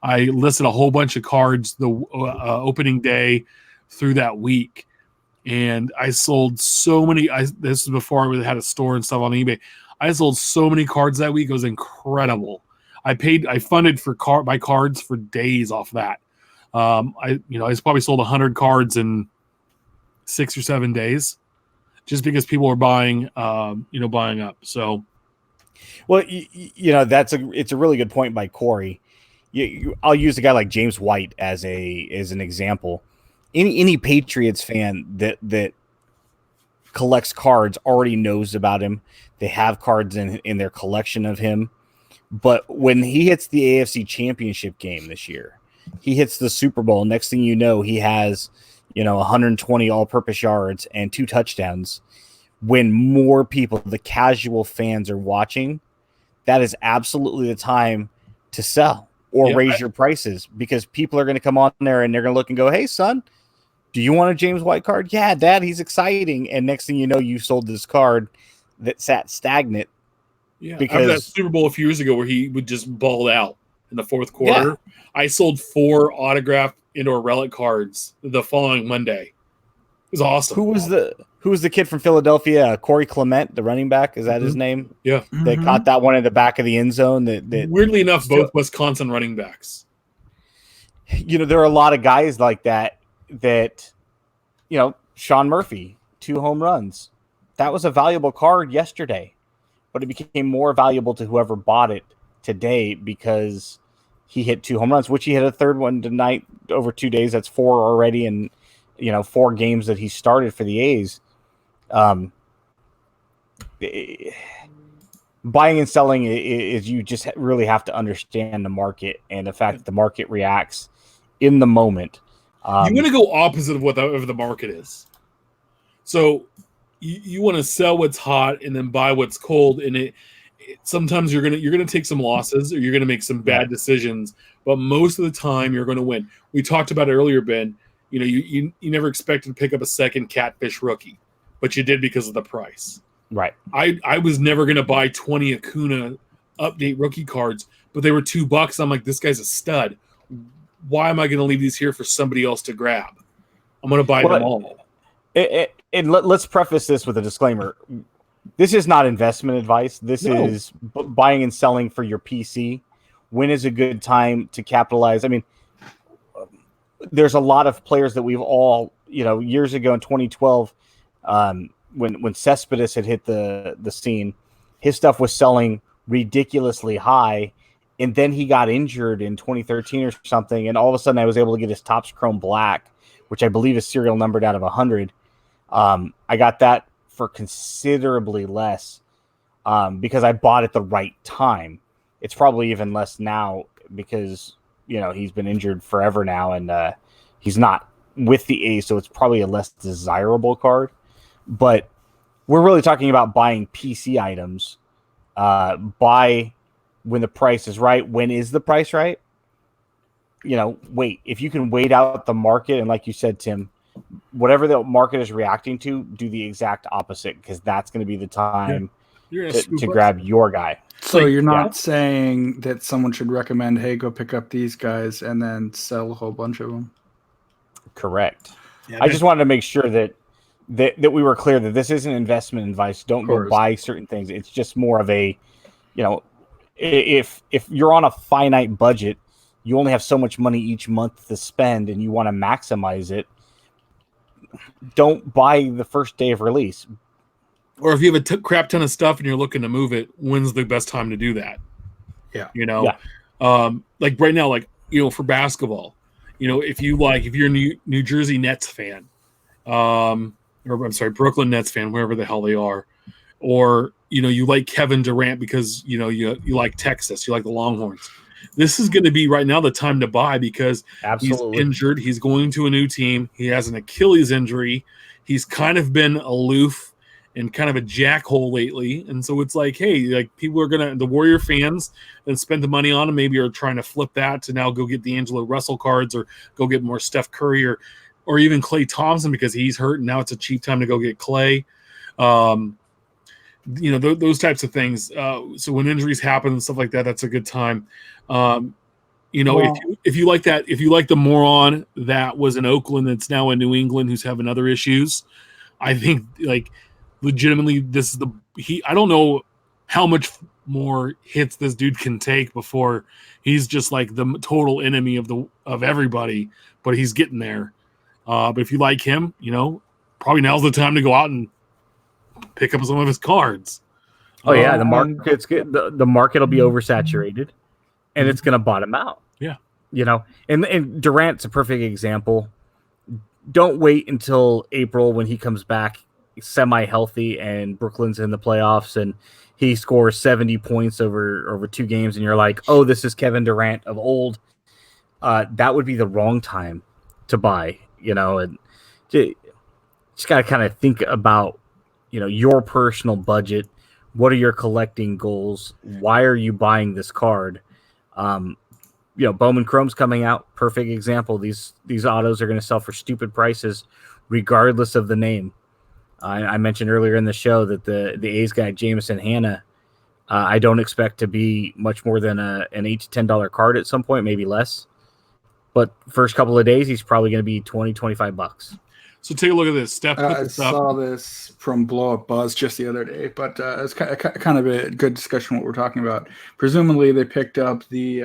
I listed a whole bunch of cards the opening day through that week. And I sold so many. This is before I had a store and stuff on eBay. I sold so many cards that week. It was incredible. I funded my cards for days off that. I probably sold 100 cards in 6 or 7 days, just because people were buying up. So, well, it's a really good point by Corey. I'll use a guy like James White as an example. Any Patriots fan that collects cards already knows about him. They have cards in their collection of him. But when he hits the AFC Championship game this year, he hits the Super Bowl. Next thing you know, he has 120 all-purpose yards and 2 touchdowns. When more people, the casual fans, are watching, that is absolutely the time to sell or raise your prices, because people are going to come on there and they're going to look and go, "Hey, son, do you want a James White card? Yeah, Dad, he's exciting. And next thing you know, you sold this card that sat stagnant. Yeah, because after that Super Bowl a few years ago where he would just ball out in the fourth quarter, I sold 4 autographed indoor relic cards the following Monday. It was awesome. Who was the kid from Philadelphia? Corey Clement, the running back. Is that his name? Yeah. They caught that one in the back of the end zone. That weirdly enough, both Wisconsin running backs. There are a lot of guys like that, Sean Murphy, 2 home runs. That was a valuable card yesterday, but it became more valuable to whoever bought it today because he hit 2 home runs, which he hit a third one tonight over 2 days. That's 4 already. And, 4 games that he started for the A's. Buying and selling is you just really have to understand the market and the fact that the market reacts in the moment. You want to go opposite of whatever the market is. So you want to sell what's hot and then buy what's cold. And sometimes you're gonna take some losses or you're gonna make some bad decisions, but most of the time you're going to win. We talked about it earlier, Ben. You never expected to pick up a second Catfish rookie, but you did because of the price. Right. I was never going to buy 20 Acuna update rookie cards, but they were $2. I'm like, this guy's a stud. Why am I going to leave these here for somebody else to grab? I'm going to buy them all. And let's preface this with a disclaimer. This is not investment advice. This is buying and selling for your PC. When is a good time to capitalize? I mean, there's a lot of players that we've all, years ago in 2012, when Cespedes had hit the scene, his stuff was selling ridiculously high, and then he got injured in 2013 or something, and all of a sudden I was able to get his Topps Chrome Black, which I believe is serial numbered out of 100. I got that for considerably less because I bought at the right time. It's probably even less now because he's been injured forever now, and he's not with the A's, so it's probably a less desirable card. But we're really talking about buying PC items. Buy when the price is right. When is the price right? Wait. If you can wait out the market, and like you said, Tim, whatever the market is reacting to, do the exact opposite, because that's going to be the time to grab your guy. So you're not saying that someone should recommend, hey, go pick up these guys and then sell a whole bunch of them? Correct. Yeah, I just wanted to make sure that we were clear that this isn't investment advice. Don't go buy certain things. It's just more of a, if you're on a finite budget, you only have so much money each month to spend and you want to maximize it. Don't buy the first day of release. Or if you have a crap ton of stuff and you're looking to move it, when's the best time to do that? Yeah. Like right now, for basketball, if you're a New Jersey Nets fan, Brooklyn Nets fan, wherever the hell they are, or, you like Kevin Durant because, you like Texas, you like the Longhorns. This is going to be right now the time to buy because he's injured. He's going to a new team. He has an Achilles injury. He's kind of been aloof and kind of a jackhole lately. And so it's like, hey, people are the Warrior fans that spent the money on him maybe are trying to flip that to now go get D'Angelo Russell cards or go get more Steph Curry or even Klay Thompson because he's hurt and now it's a cheap time to go get Klay. Those types of things. So when injuries happen and stuff like that, that's a good time. If you like that, if you like the moron that was in Oakland that's now in New England who's having other issues, I think legitimately this is I don't know how much more hits this dude can take before he's just like the total enemy of everybody, but he's getting there. But if you like him, probably now's the time to go out and pick up some of his cards. Oh yeah, the market's good. The market will be oversaturated, and it's going to bottom out. Yeah, and Durant's a perfect example. Don't wait until April when he comes back semi-healthy and Brooklyn's in the playoffs and he scores 70 points over 2 games, and you're like, oh, this is Kevin Durant of old. That would be the wrong time to buy. And just got to kind of think about your personal budget. What are your collecting goals? Why are you buying this card? Bowman Chrome's coming out. Perfect example. These autos are going to sell for stupid prices, regardless of the name. I mentioned earlier in the show that the A's guy Jameson Hannah, I don't expect to be much more than an $8 to $10 card at some point, maybe less. But first couple of days, he's probably going to be $20-$25. So take a look at this. Steph put I this up. saw this from Blow Up Buzz just the other day, but it's kind of a good discussion what we're talking about. Presumably, they picked up the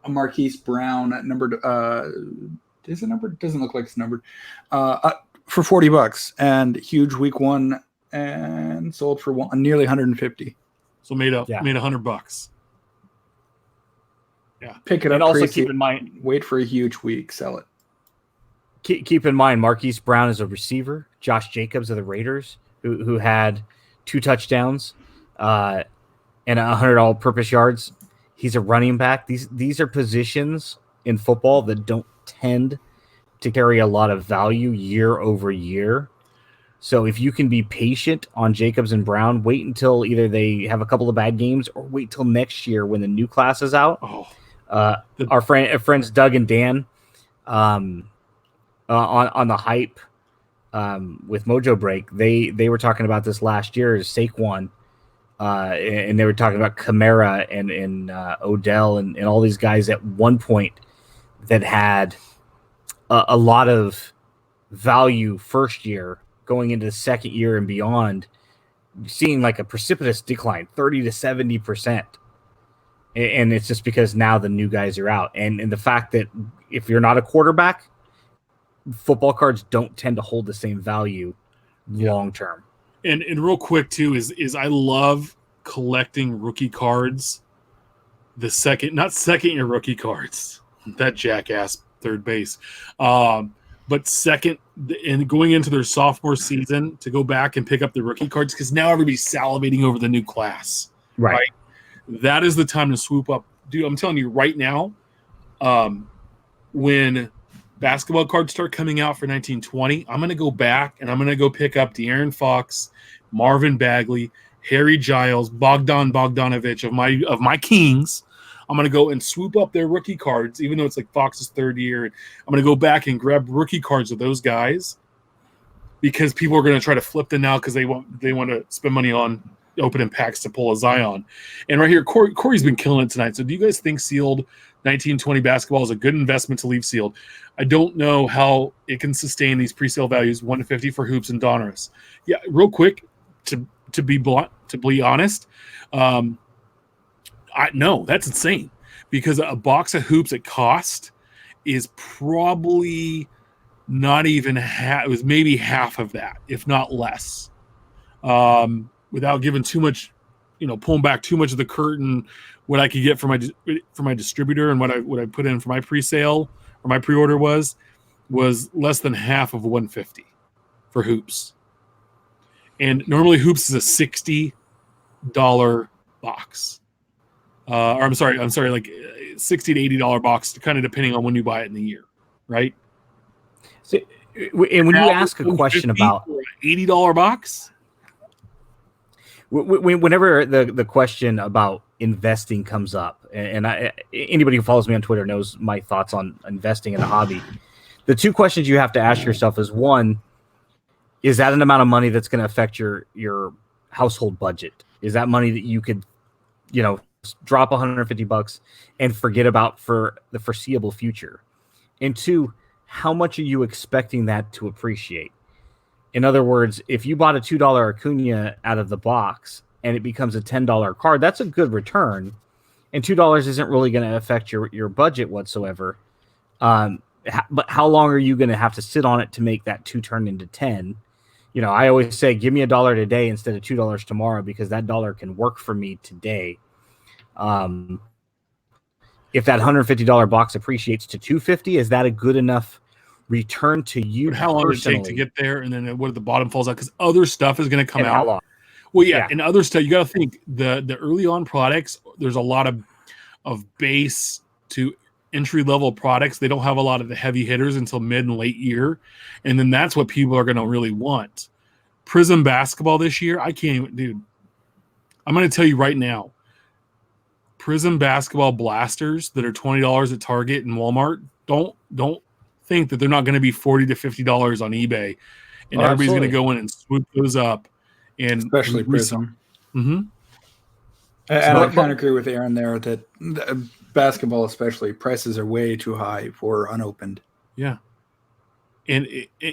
Marquise Brown at numbered. Is it numbered? Doesn't look like it's numbered. For $40, and huge week one, and sold for nearly 150. So made $100. Yeah. Pick it up. And also keep in mind, wait for a huge week, sell it. Keep in mind, Marquise Brown is a receiver. Josh Jacobs of the Raiders, who had 2 touchdowns and 100 all-purpose yards. He's a running back. These are positions in football that don't tend to carry a lot of value year over year. So if you can be patient on Jacobs and Brown, wait until either they have a couple of bad games or wait till next year when the new class is out. Our friends Doug and Dan on the hype with Mojo Break, they were talking about this last year as Saquon, and they were talking about Kamara and Odell and all these guys at one point that had a lot of value first year going into the second year and beyond, seeing like a precipitous decline, 30 to 70%. And it's just because now the new guys are out. And the fact that if you're not a quarterback, football cards don't tend to hold the same value long term. And real quick too is I love collecting rookie cards. Not second year rookie cards. That jackass third base. But second, and going into their sophomore season to go back and pick up the rookie cards, because now everybody's salivating over the new class. Right? That is the time to swoop up. Dude, I'm telling you right now, when basketball cards start coming out for 1920, I'm going to go back and I'm going to go pick up De'Aaron Fox, Marvin Bagley, Harry Giles, Bogdan Bogdanovic of my Kings. I'm going to go and swoop up their rookie cards, even though it's like Fox's third year. I'm going to go back and grab rookie cards of those guys because people are going to try to flip them now because they want to spend money on opening packs to pull a Zion. And right here, Corey's been killing it tonight. So do you guys think sealed 1920 basketball is a good investment to leave sealed? I don't know how it can sustain these pre-sale values, 150 for Hoops and Donruss. Yeah, real quick, to be honest, no, that's insane because a box of Hoops at cost is probably not even half. It was maybe half of that, if not less. Without giving too much, pulling back too much of the curtain, what I could get for my distributor and what I put in for my pre-sale or my pre-order was less than half of 150 for Hoops. And normally Hoops is a $60 box. Or I'm sorry, like $60 to $80 box, kind of depending on when you buy it in the year, right? So, and when you ask a question about $80 box, whenever the question about investing comes up, and anybody who follows me on Twitter knows my thoughts on investing in the hobby. The two questions you have to ask yourself is, one, is that an amount of money that's going to affect your household budget? Is that money that you could, drop $150 and forget about for the foreseeable future? And two, how much are you expecting that to appreciate? In other words, if you bought a $2 Acuna out of the box and it becomes a $10 card, that's a good return. And $2 isn't really going to affect your budget whatsoever. But how long are you going to have to sit on it to make that 2 turn into 10? I always say, give me $1 today instead of $2 tomorrow, because that dollar can work for me today. If that $150 box appreciates to $250, is that a good enough return to you? But how long does it take to get there? And then what if the bottom falls out? Because other stuff is going to come out. How long? Well, yeah, and other stuff, you got to think the early on products, there's a lot of base to entry level products. They don't have a lot of the heavy hitters until mid and late year. And then that's what people are going to really want. Prism basketball this year, I can't even, dude. I'm going to tell you right now, Prism basketball blasters that are $20 at Target and Walmart, don't think that they're not going to be $40 to $50 on eBay, and everybody's going to go in and swoop those up. And especially Prism. Mm-hmm. And I kind of agree with Aaron there that basketball, especially, prices are way too high for unopened. Yeah. And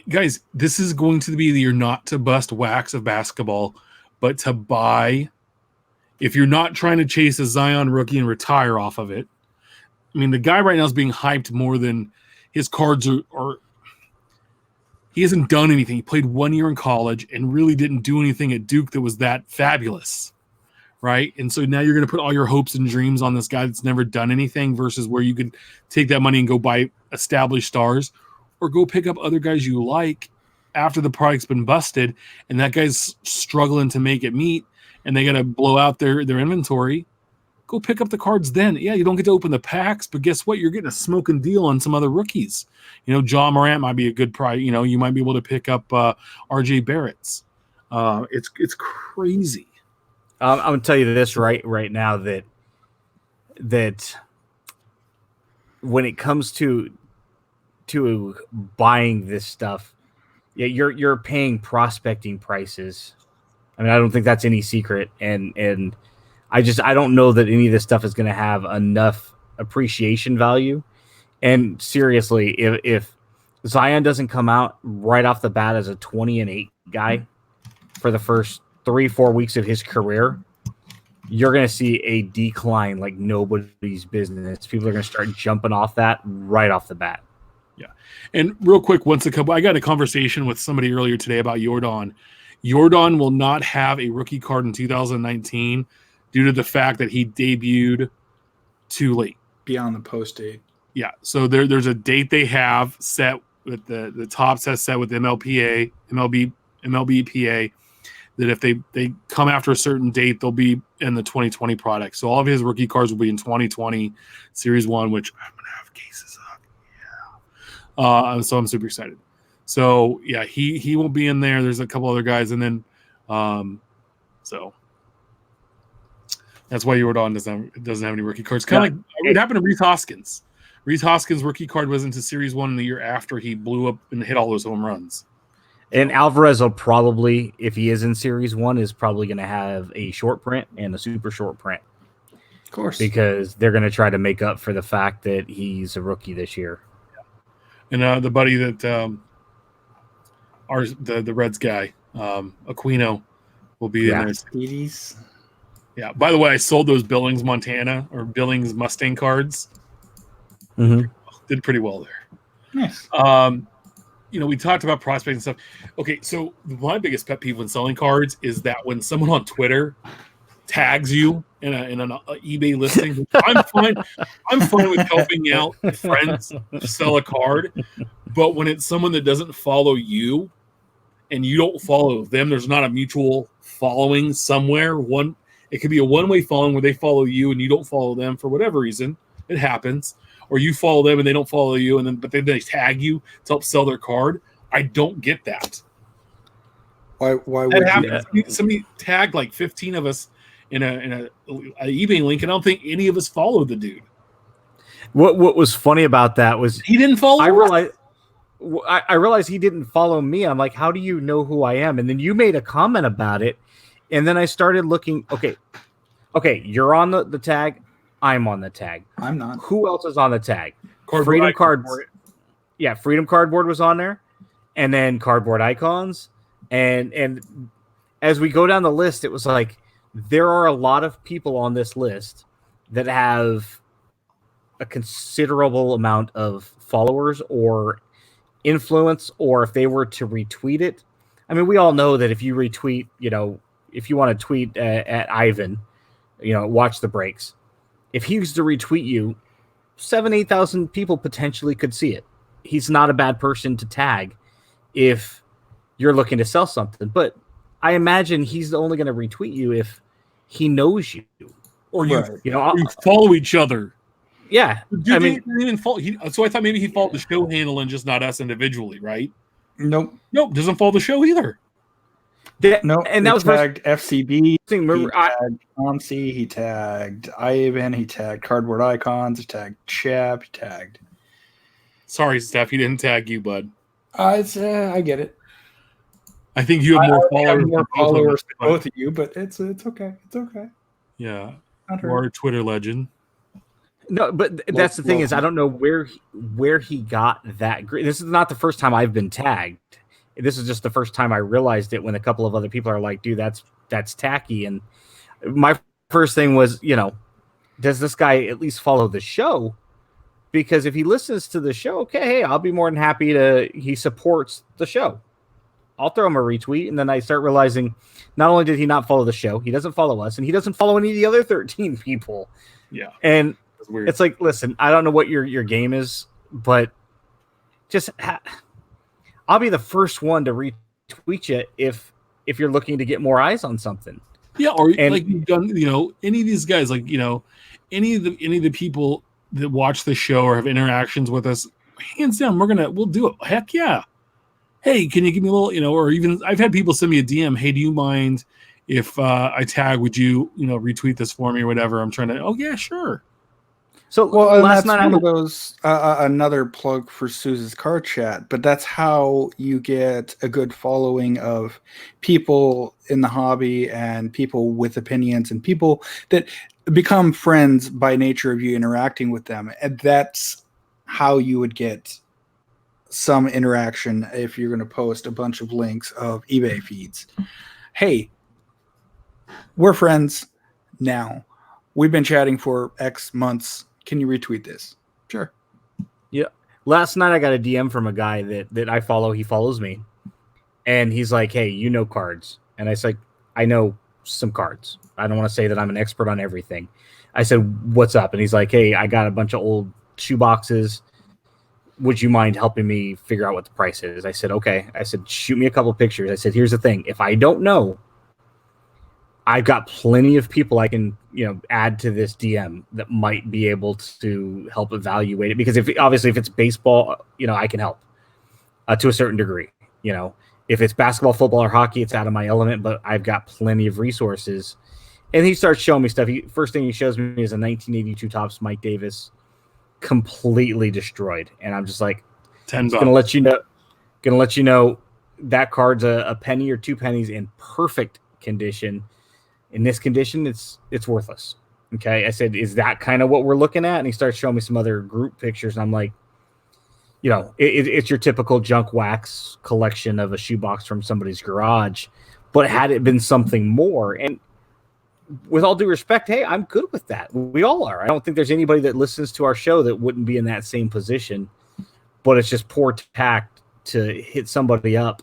guys, this is going to be the year not to bust wax of basketball, but to buy. If you're not trying to chase a Zion rookie and retire off of it, I mean, the guy right now is being hyped more than his cards are. He hasn't done anything. He played 1 year in college and really didn't do anything at Duke that was that fabulous, right? And so now you're going to put all your hopes and dreams on this guy that's never done anything versus where you could take that money and go buy established stars or go pick up other guys you like after the product's been busted and that guy's struggling to make it meet and they got to blow out their inventory. Go pick up the cards then. Yeah, you don't get to open the packs, but guess what? You're getting a smoking deal on some other rookies. You know, John Morant might be a good price. You know, you might be able to pick up RJ Barrett's. It's crazy. I'm going to tell you this right now that when it comes to buying this stuff, yeah, you're paying prospecting prices. I mean, I don't think that's any secret, and I don't know that any of this stuff is going to have enough appreciation value. And seriously, if Zion doesn't come out right off the bat as a 20-8 guy for the first 3-4 weeks of his career, you're going to see a decline like nobody's business. People are going to start jumping off that right off the bat. Yeah. And real quick, I got a conversation with somebody earlier today about Jordan. Jordan will not have a rookie card in 2019 due to the fact that he debuted too late. Beyond the post date. Yeah. So there's a date they have set with the top set with MLBPA, that if they come after a certain date, they'll be in the 2020 product. So all of his rookie cards will be in 2020 Series 1, which I'm going to have cases of. Yeah. So I'm super excited. So, yeah, he will be in there. There's a couple other guys. And then so that's why Jordan doesn't have any rookie cards. Kind of like what happened to Reese Hoskins. Reese Hoskins' rookie card was into Series 1 in the year after he blew up and hit all those home runs. And Alvarez will probably, if he is in Series 1, is probably going to have a short print and a super short print. Of course. Because they're going to try to make up for the fact that he's a rookie this year. And the buddy that the Reds guy, Aquino, will be in there. Speedies. Yeah. By the way, I sold those Billings Mustang cards. Mm-hmm. Did pretty well there. Nice. We talked about prospecting stuff. Okay, so my biggest pet peeve when selling cards is that when someone on Twitter tags you in an eBay listing, I'm fine with helping out friends sell a card, but when it's someone that doesn't follow you and you don't follow them, there's not a mutual following somewhere. It could be a one-way following where they follow you and you don't follow them for whatever reason. It happens. Or you follow them and they don't follow you, but then they tag you to help sell their card. I don't get that. Why would you? Somebody tagged like 15 of us in a eBay link, and I don't think any of us followed the dude. What was funny about that was he didn't follow. I realized he didn't follow me. I'm like, how do you know who I am? And then you made a comment about it, and then I started looking. Okay, you're on the tag. I'm on the tag. I'm not. Who else is on the tag? Freedom Cardboard. Yeah, Freedom Cardboard was on there. And then Cardboard Icons. And as we go down the list, it was like there are a lot of people on this list that have a considerable amount of followers or influence, or if they were to retweet it. I mean, we all know that if you retweet, if you want to tweet at Ivan, watch the breaks. If he was to retweet you, 8,000 people potentially could see it. He's not a bad person to tag if you're looking to sell something. But I imagine he's only going to retweet you if he knows you. Or you follow each other. Yeah. Dude, he didn't even follow. So I thought maybe he followed the show handle and just not us individually, right? Nope. Doesn't follow the show either. No, and that was tagged FCB. thing. He Remember, tagged Chauncey. He tagged Ivan. He tagged Cardboard Icons. He tagged Chap. He tagged. Sorry, Steph, he didn't tag you, bud. I get it. I think you have more I followers. have more than both of followers us, than but- both of you, but it's okay. It's okay. Yeah, Not you hurt. are a Twitter legend. no, but that's the thing is, I don't know where he got that. This is not the first time I've been tagged. This is just the first time I realized it when a couple of other people are like, "Dude, that's tacky." And my first thing was, does this guy at least follow the show? Because if he listens to the show, okay, hey, I'll be more than happy to. He supports the show. I'll throw him a retweet, and then I start realizing not only did he not follow the show, he doesn't follow us, and he doesn't follow any of the other 13 people. Yeah, And that's weird. it's like, listen, I don't know what your game is, but just I'll be the first one to retweet you if you're looking to get more eyes on something. Yeah, or And- like you've done, any of these guys, like any of the people that watch the show or have interactions with us, hands down, we'll do it. Heck yeah. Hey, can you give me a little, or even I've had people send me a DM. Hey, do you mind if I tag? Would you, retweet this for me or whatever? I'm trying to. Oh yeah, sure. So Well, and last that's night one of those another plug for Sooz's Card Chat, but that's how you get a good following of people in the hobby and people with opinions and people that become friends by nature of you interacting with them, and that's how you would get some interaction if you're going to post a bunch of links of eBay feeds. Hey, we're friends now. We've been chatting for X months. Can you retweet this? Sure. Yeah. Last night I got a DM from a guy that I follow. He follows me. And he's like, hey, cards. And I said, I know some cards. I don't want to say that I'm an expert on everything. I said, what's up? And he's like, hey, I got a bunch of old shoe boxes. Would you mind helping me figure out what the price is? I said, okay. I said, shoot me a couple pictures. I said, here's the thing. If I don't know, I've got plenty of people I can, add to this DM that might be able to help evaluate it. Because if it's baseball, I can help to a certain degree. If it's basketball, football, or hockey, it's out of my element, but I've got plenty of resources. And he starts showing me stuff. First thing he shows me is a 1982 Topps Mike Davis, completely destroyed. And I'm just like, $10. gonna let you know that card's a penny or 2 pennies in perfect condition. In this condition, it's worthless. Okay. I said, is that kind of what we're looking at? And he starts showing me some other group pictures. And I'm like, it's your typical junk wax collection of a shoebox from somebody's garage. But had it been something more, and with all due respect, hey, I'm good with that. We all are. I don't think there's anybody that listens to our show that wouldn't be in that same position. But it's just poor tact to hit somebody up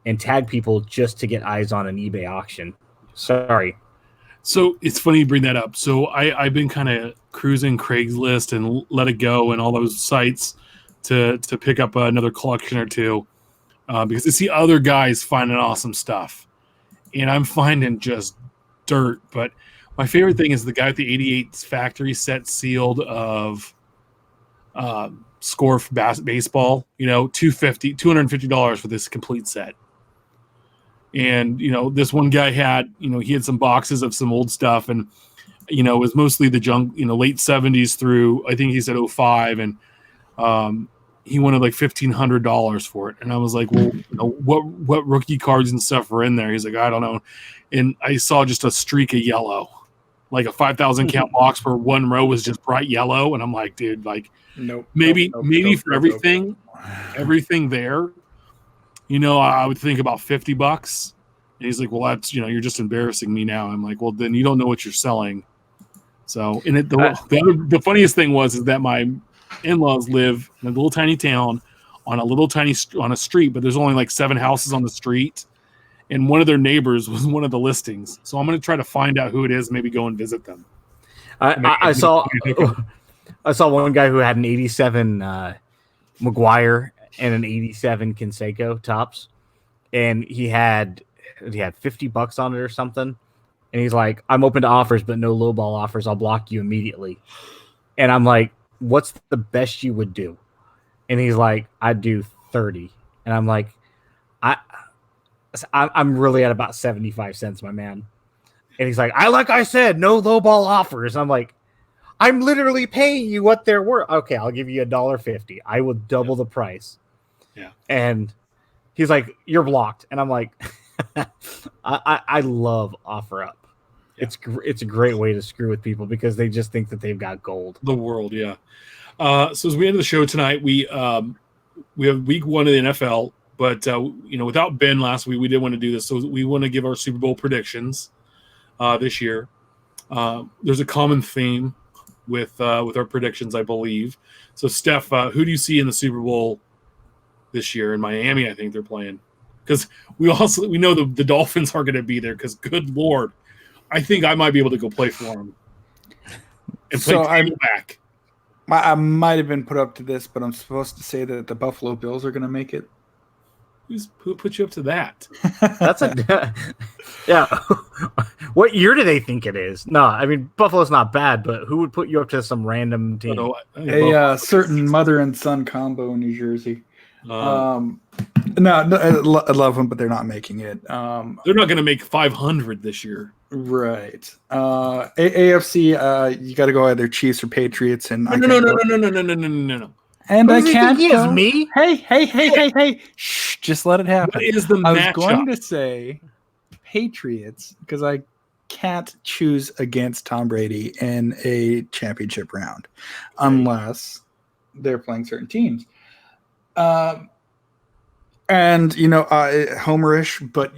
and tag people just to get eyes on an eBay auction. Sorry. So it's funny you bring that up. So I've been kind of cruising Craigslist and Let It Go and all those sites to pick up another collection or two because I see other guys finding awesome stuff. And I'm finding just dirt. But my favorite thing is the guy with the 88 factory set sealed of score for baseball, $250 for this complete set. And, this one guy had, he had some boxes of some old stuff and, it was mostly the junk, late 70s through, I think he said 05. And he wanted like $1,500 for it. And I was like, well, what rookie cards and stuff are in there? He's like, I don't know. And I saw just a streak of yellow, like a 5,000 count box where one row was just bright yellow. And I'm like, dude, like, maybe for everything there, I would think about $50. And he's like, well, that's, you're just embarrassing me now. I'm like, well, then you don't know what you're selling. So, and the funniest thing is that my in-laws live in a little tiny town on a street, but there's only like 7 houses on the street. And one of their neighbors was one of the listings. So I'm going to try to find out who it is, maybe go and visit them. I saw one guy who had an 87 McGuire and an 87 Canseco Topps, and he had $50 on it or something. And he's like, I'm open to offers, but no lowball offers. I'll block you immediately. And I'm like, what's the best you would do? And he's like, I'd do 30. And I'm like, I'm really at about 75 cents, my man. And he's like, I said, no lowball offers. I'm like, I'm literally paying you what they're worth. Okay, I'll give you $1.50. I will double the price. Yeah. And he's like, you're blocked. And I'm like, I love offer up. Yeah. It's a great way to screw with people because they just think that they've got gold. The world, yeah. So as we end the show tonight, we have week 1 of the NFL, but without Ben last week, we didn't want to do this, so we want to give our Super Bowl predictions this year. There's a common theme with our predictions, I believe. So Steph, who do you see in the Super Bowl this year? In Miami, I think they're playing, because we know the Dolphins are going to be there. Because good Lord, I think I might be able to go play for them and play back. I might have been put up to this, but I'm supposed to say that the Buffalo Bills are going to make it. Who put you up to that? That's yeah. What year do they think it is? No, I mean Buffalo's not bad, but who would put you up to some random team? A certain mother and son combo in New Jersey. No, I love them, but they're not making it. They're not going to make 500 this year. Right. AFC, you got to go either Chiefs or Patriots, and No. And I can't give me. Hey! Shh! Just let it happen. What is the I was matchup? going to say Patriots because I can't choose against Tom Brady in a championship round, unless they're playing certain teams. And homerish, but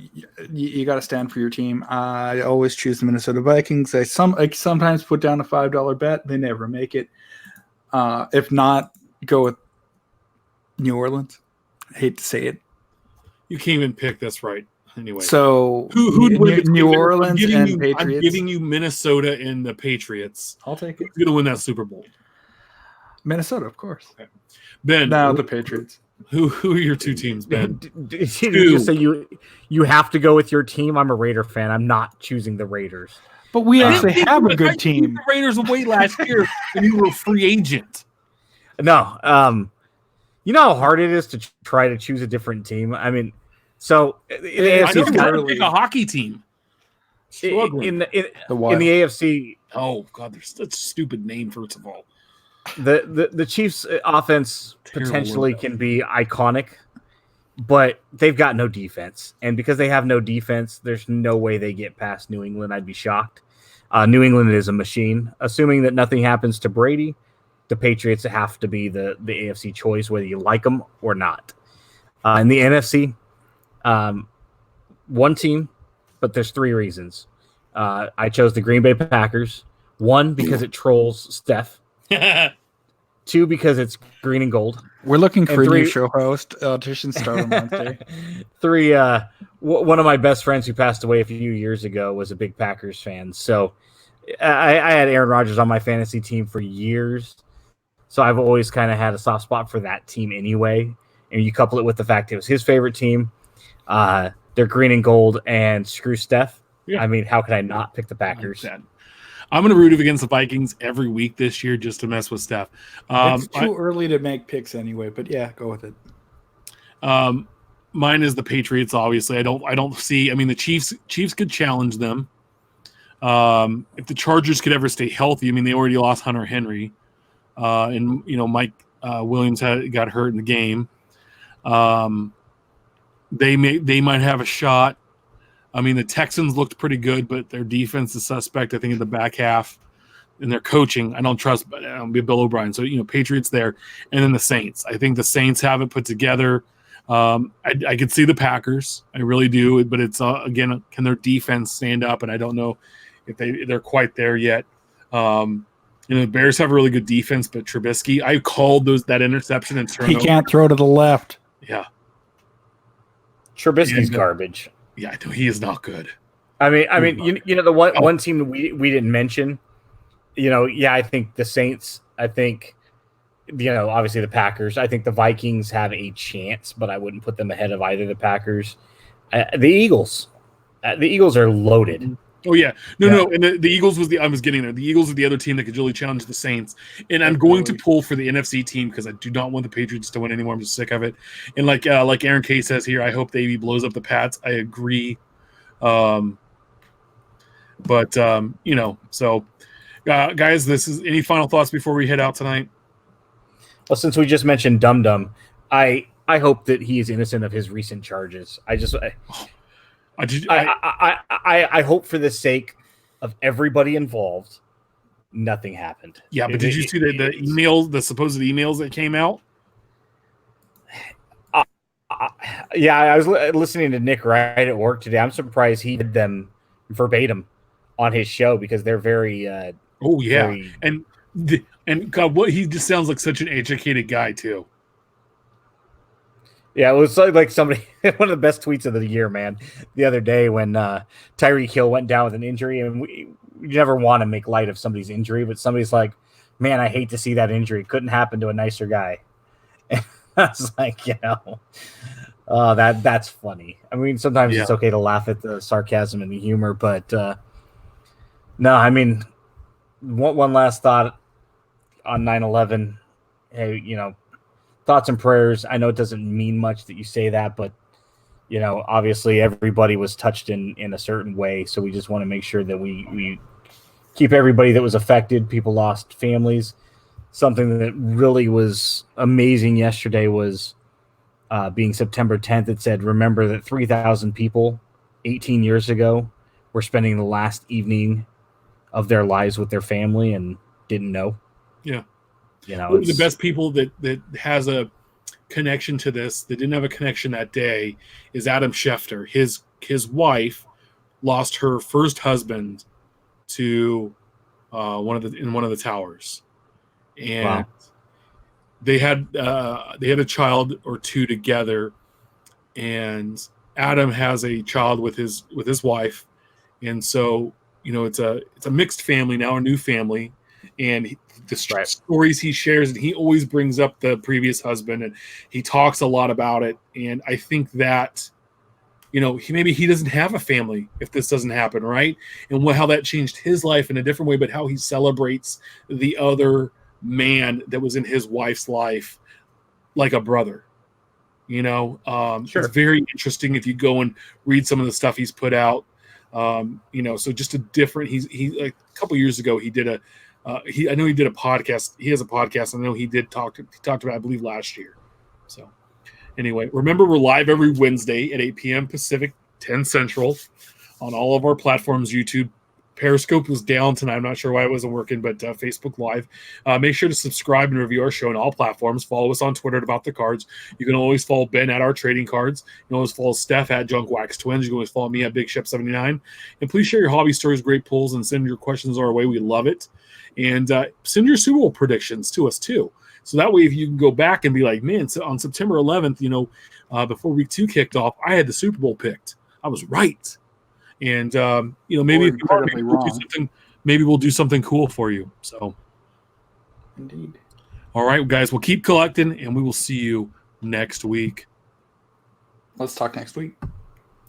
you got to stand for your team. I always choose the Minnesota Vikings. I sometimes put down a $5 bet. They never make it. If not, go with New Orleans. I hate to say it. You can't even pick. That's right. Anyway, so who'd win New Orleans and Patriots? I'm giving you Minnesota and the Patriots. I'll take it. Who's going to win that Super Bowl? Minnesota, of course. Okay. Ben, now the Patriots. Who are your two teams, Ben? Did you just say you have to go with your team? I'm a Raider fan. I'm not choosing the Raiders. But we actually have a good team. The Raiders away last year, and you were a free agent. No, you know how hard it is to try to choose a different team. I mean, so I know to pick a hockey team. In the AFC. Oh God, there's such a stupid name. First of all, the Chiefs' offense potentially can be iconic, but they've got no defense, and because they have no defense, there's no way they get past New England. I'd be shocked. New England is a machine. Assuming that nothing happens to Brady, the Patriots have to be the AFC choice, whether you like them or not. In the NFC, one team, but there's 3 reasons. I chose the Green Bay Packers. 1, because it trolls Steph. 2, because it's green and gold. We're looking for 3, a new show host. Audition start on Wednesday. 3, one of my best friends who passed away a few years ago was a big Packers fan. So I had Aaron Rodgers on my fantasy team for years. So I've always kind of had a soft spot for that team anyway. And you couple it with the fact it was his favorite team. They're green and gold, and screw Steph. Yeah. I mean, how could I not pick the Packers? I'm going to root against the Vikings every week this year just to mess with Steph. It's too early to make picks anyway, but yeah, go with it. Mine is the Patriots. Obviously, I don't see. I mean, the Chiefs could challenge them. If the Chargers could ever stay healthy, I mean, they already lost Hunter Henry, and Mike Williams got hurt in the game. They might have a shot. I mean, the Texans looked pretty good, but their defense is suspect, I think, in the back half. And their coaching, I don't trust Bill O'Brien. So, Patriots there. And then the Saints. I think the Saints have it put together. I could see the Packers. I really do. But it's, again, can their defense stand up? And I don't know if they're quite there yet. The Bears have a really good defense, but Trubisky, I called that interception and turnover. He can't throw to the left. Yeah. Trubisky's garbage. Yeah, he is not good. I mean, the one team that we didn't mention, I think the Saints, I think, obviously the Packers. I think the Vikings have a chance, but I wouldn't put them ahead of either the Packers. The Eagles. The Eagles are loaded. Oh yeah, Yeah. no, and the Eagles was I was getting there. The Eagles are the other team that could really challenge the Saints, and I'm going to pull for the NFC team because I do not want the Patriots to win anymore. I'm just sick of it. And like Aaron K says here, I hope the AB blows up the Pats. I agree, but so guys, this is any final thoughts before we head out tonight? Well, since we just mentioned Dum Dum, I hope that he is innocent of his recent charges. I hope for the sake of everybody involved, nothing happened. Yeah, but did you see the emails, the supposed emails that came out? Yeah, I was listening to Nick Wright at work today. I'm surprised he did them verbatim on his show because they're very. Very... and God, what he just sounds like such an educated guy too. Yeah, it was like somebody, one of the best tweets of the year, man, the other day when Tyreek Hill went down with an injury, and we never want to make light of somebody's injury, but somebody's like, man, I hate to see that injury. Couldn't happen to a nicer guy. And I was like, that's funny. I mean, sometimes it's okay to laugh at the sarcasm and the humor, but no, I mean, one last thought on 9/11. Hey, thoughts and prayers. I know it doesn't mean much that you say that, but obviously everybody was touched in a certain way. So we just want to make sure that we keep everybody that was affected. People lost families. Something that really was amazing yesterday was being September 10th. It said, remember that 3,000 people 18 years ago were spending the last evening of their lives with their family and didn't know. Yeah. One of the best people that has a connection to this that didn't have a connection that day is Adam Schefter. His wife lost her first husband to one of the towers, and they had a child or two together, and Adam has a child with his wife, and so it's a mixed family now, a new family. And the stories he shares, and he always brings up the previous husband, and he talks a lot about it. And I think that, maybe he doesn't have a family if this doesn't happen, right? And how that changed his life in a different way, but how he celebrates the other man that was in his wife's life like a brother. Sure. It's very interesting if you go and read some of the stuff he's put out. So just a different. He like a couple years ago he did I know he did a podcast. He has a podcast. I know he talked about, I believe, last year. So anyway, remember we're live every Wednesday at 8 p.m. Pacific, 10 Central on all of our platforms. YouTube, Periscope was down tonight. I'm not sure why it wasn't working, but Facebook Live. Make sure to subscribe and review our show on all platforms. Follow us on Twitter at About the Cards. You can always follow Ben at Our Trading Cards. You can always follow Steph at Junk Wax Twins. You can always follow me at Big Shep 79. And please share your hobby stories, great pulls, and send your questions our way. We love it. And send your Super Bowl predictions to us too. So that way, if you can go back and be like, man, so on September 11th, before week 2 kicked off, I had the Super Bowl picked. I was right. And maybe if you are, maybe we'll do something cool for you. So, indeed. All right, guys, we'll keep collecting, and we will see you next week. Let's talk next week.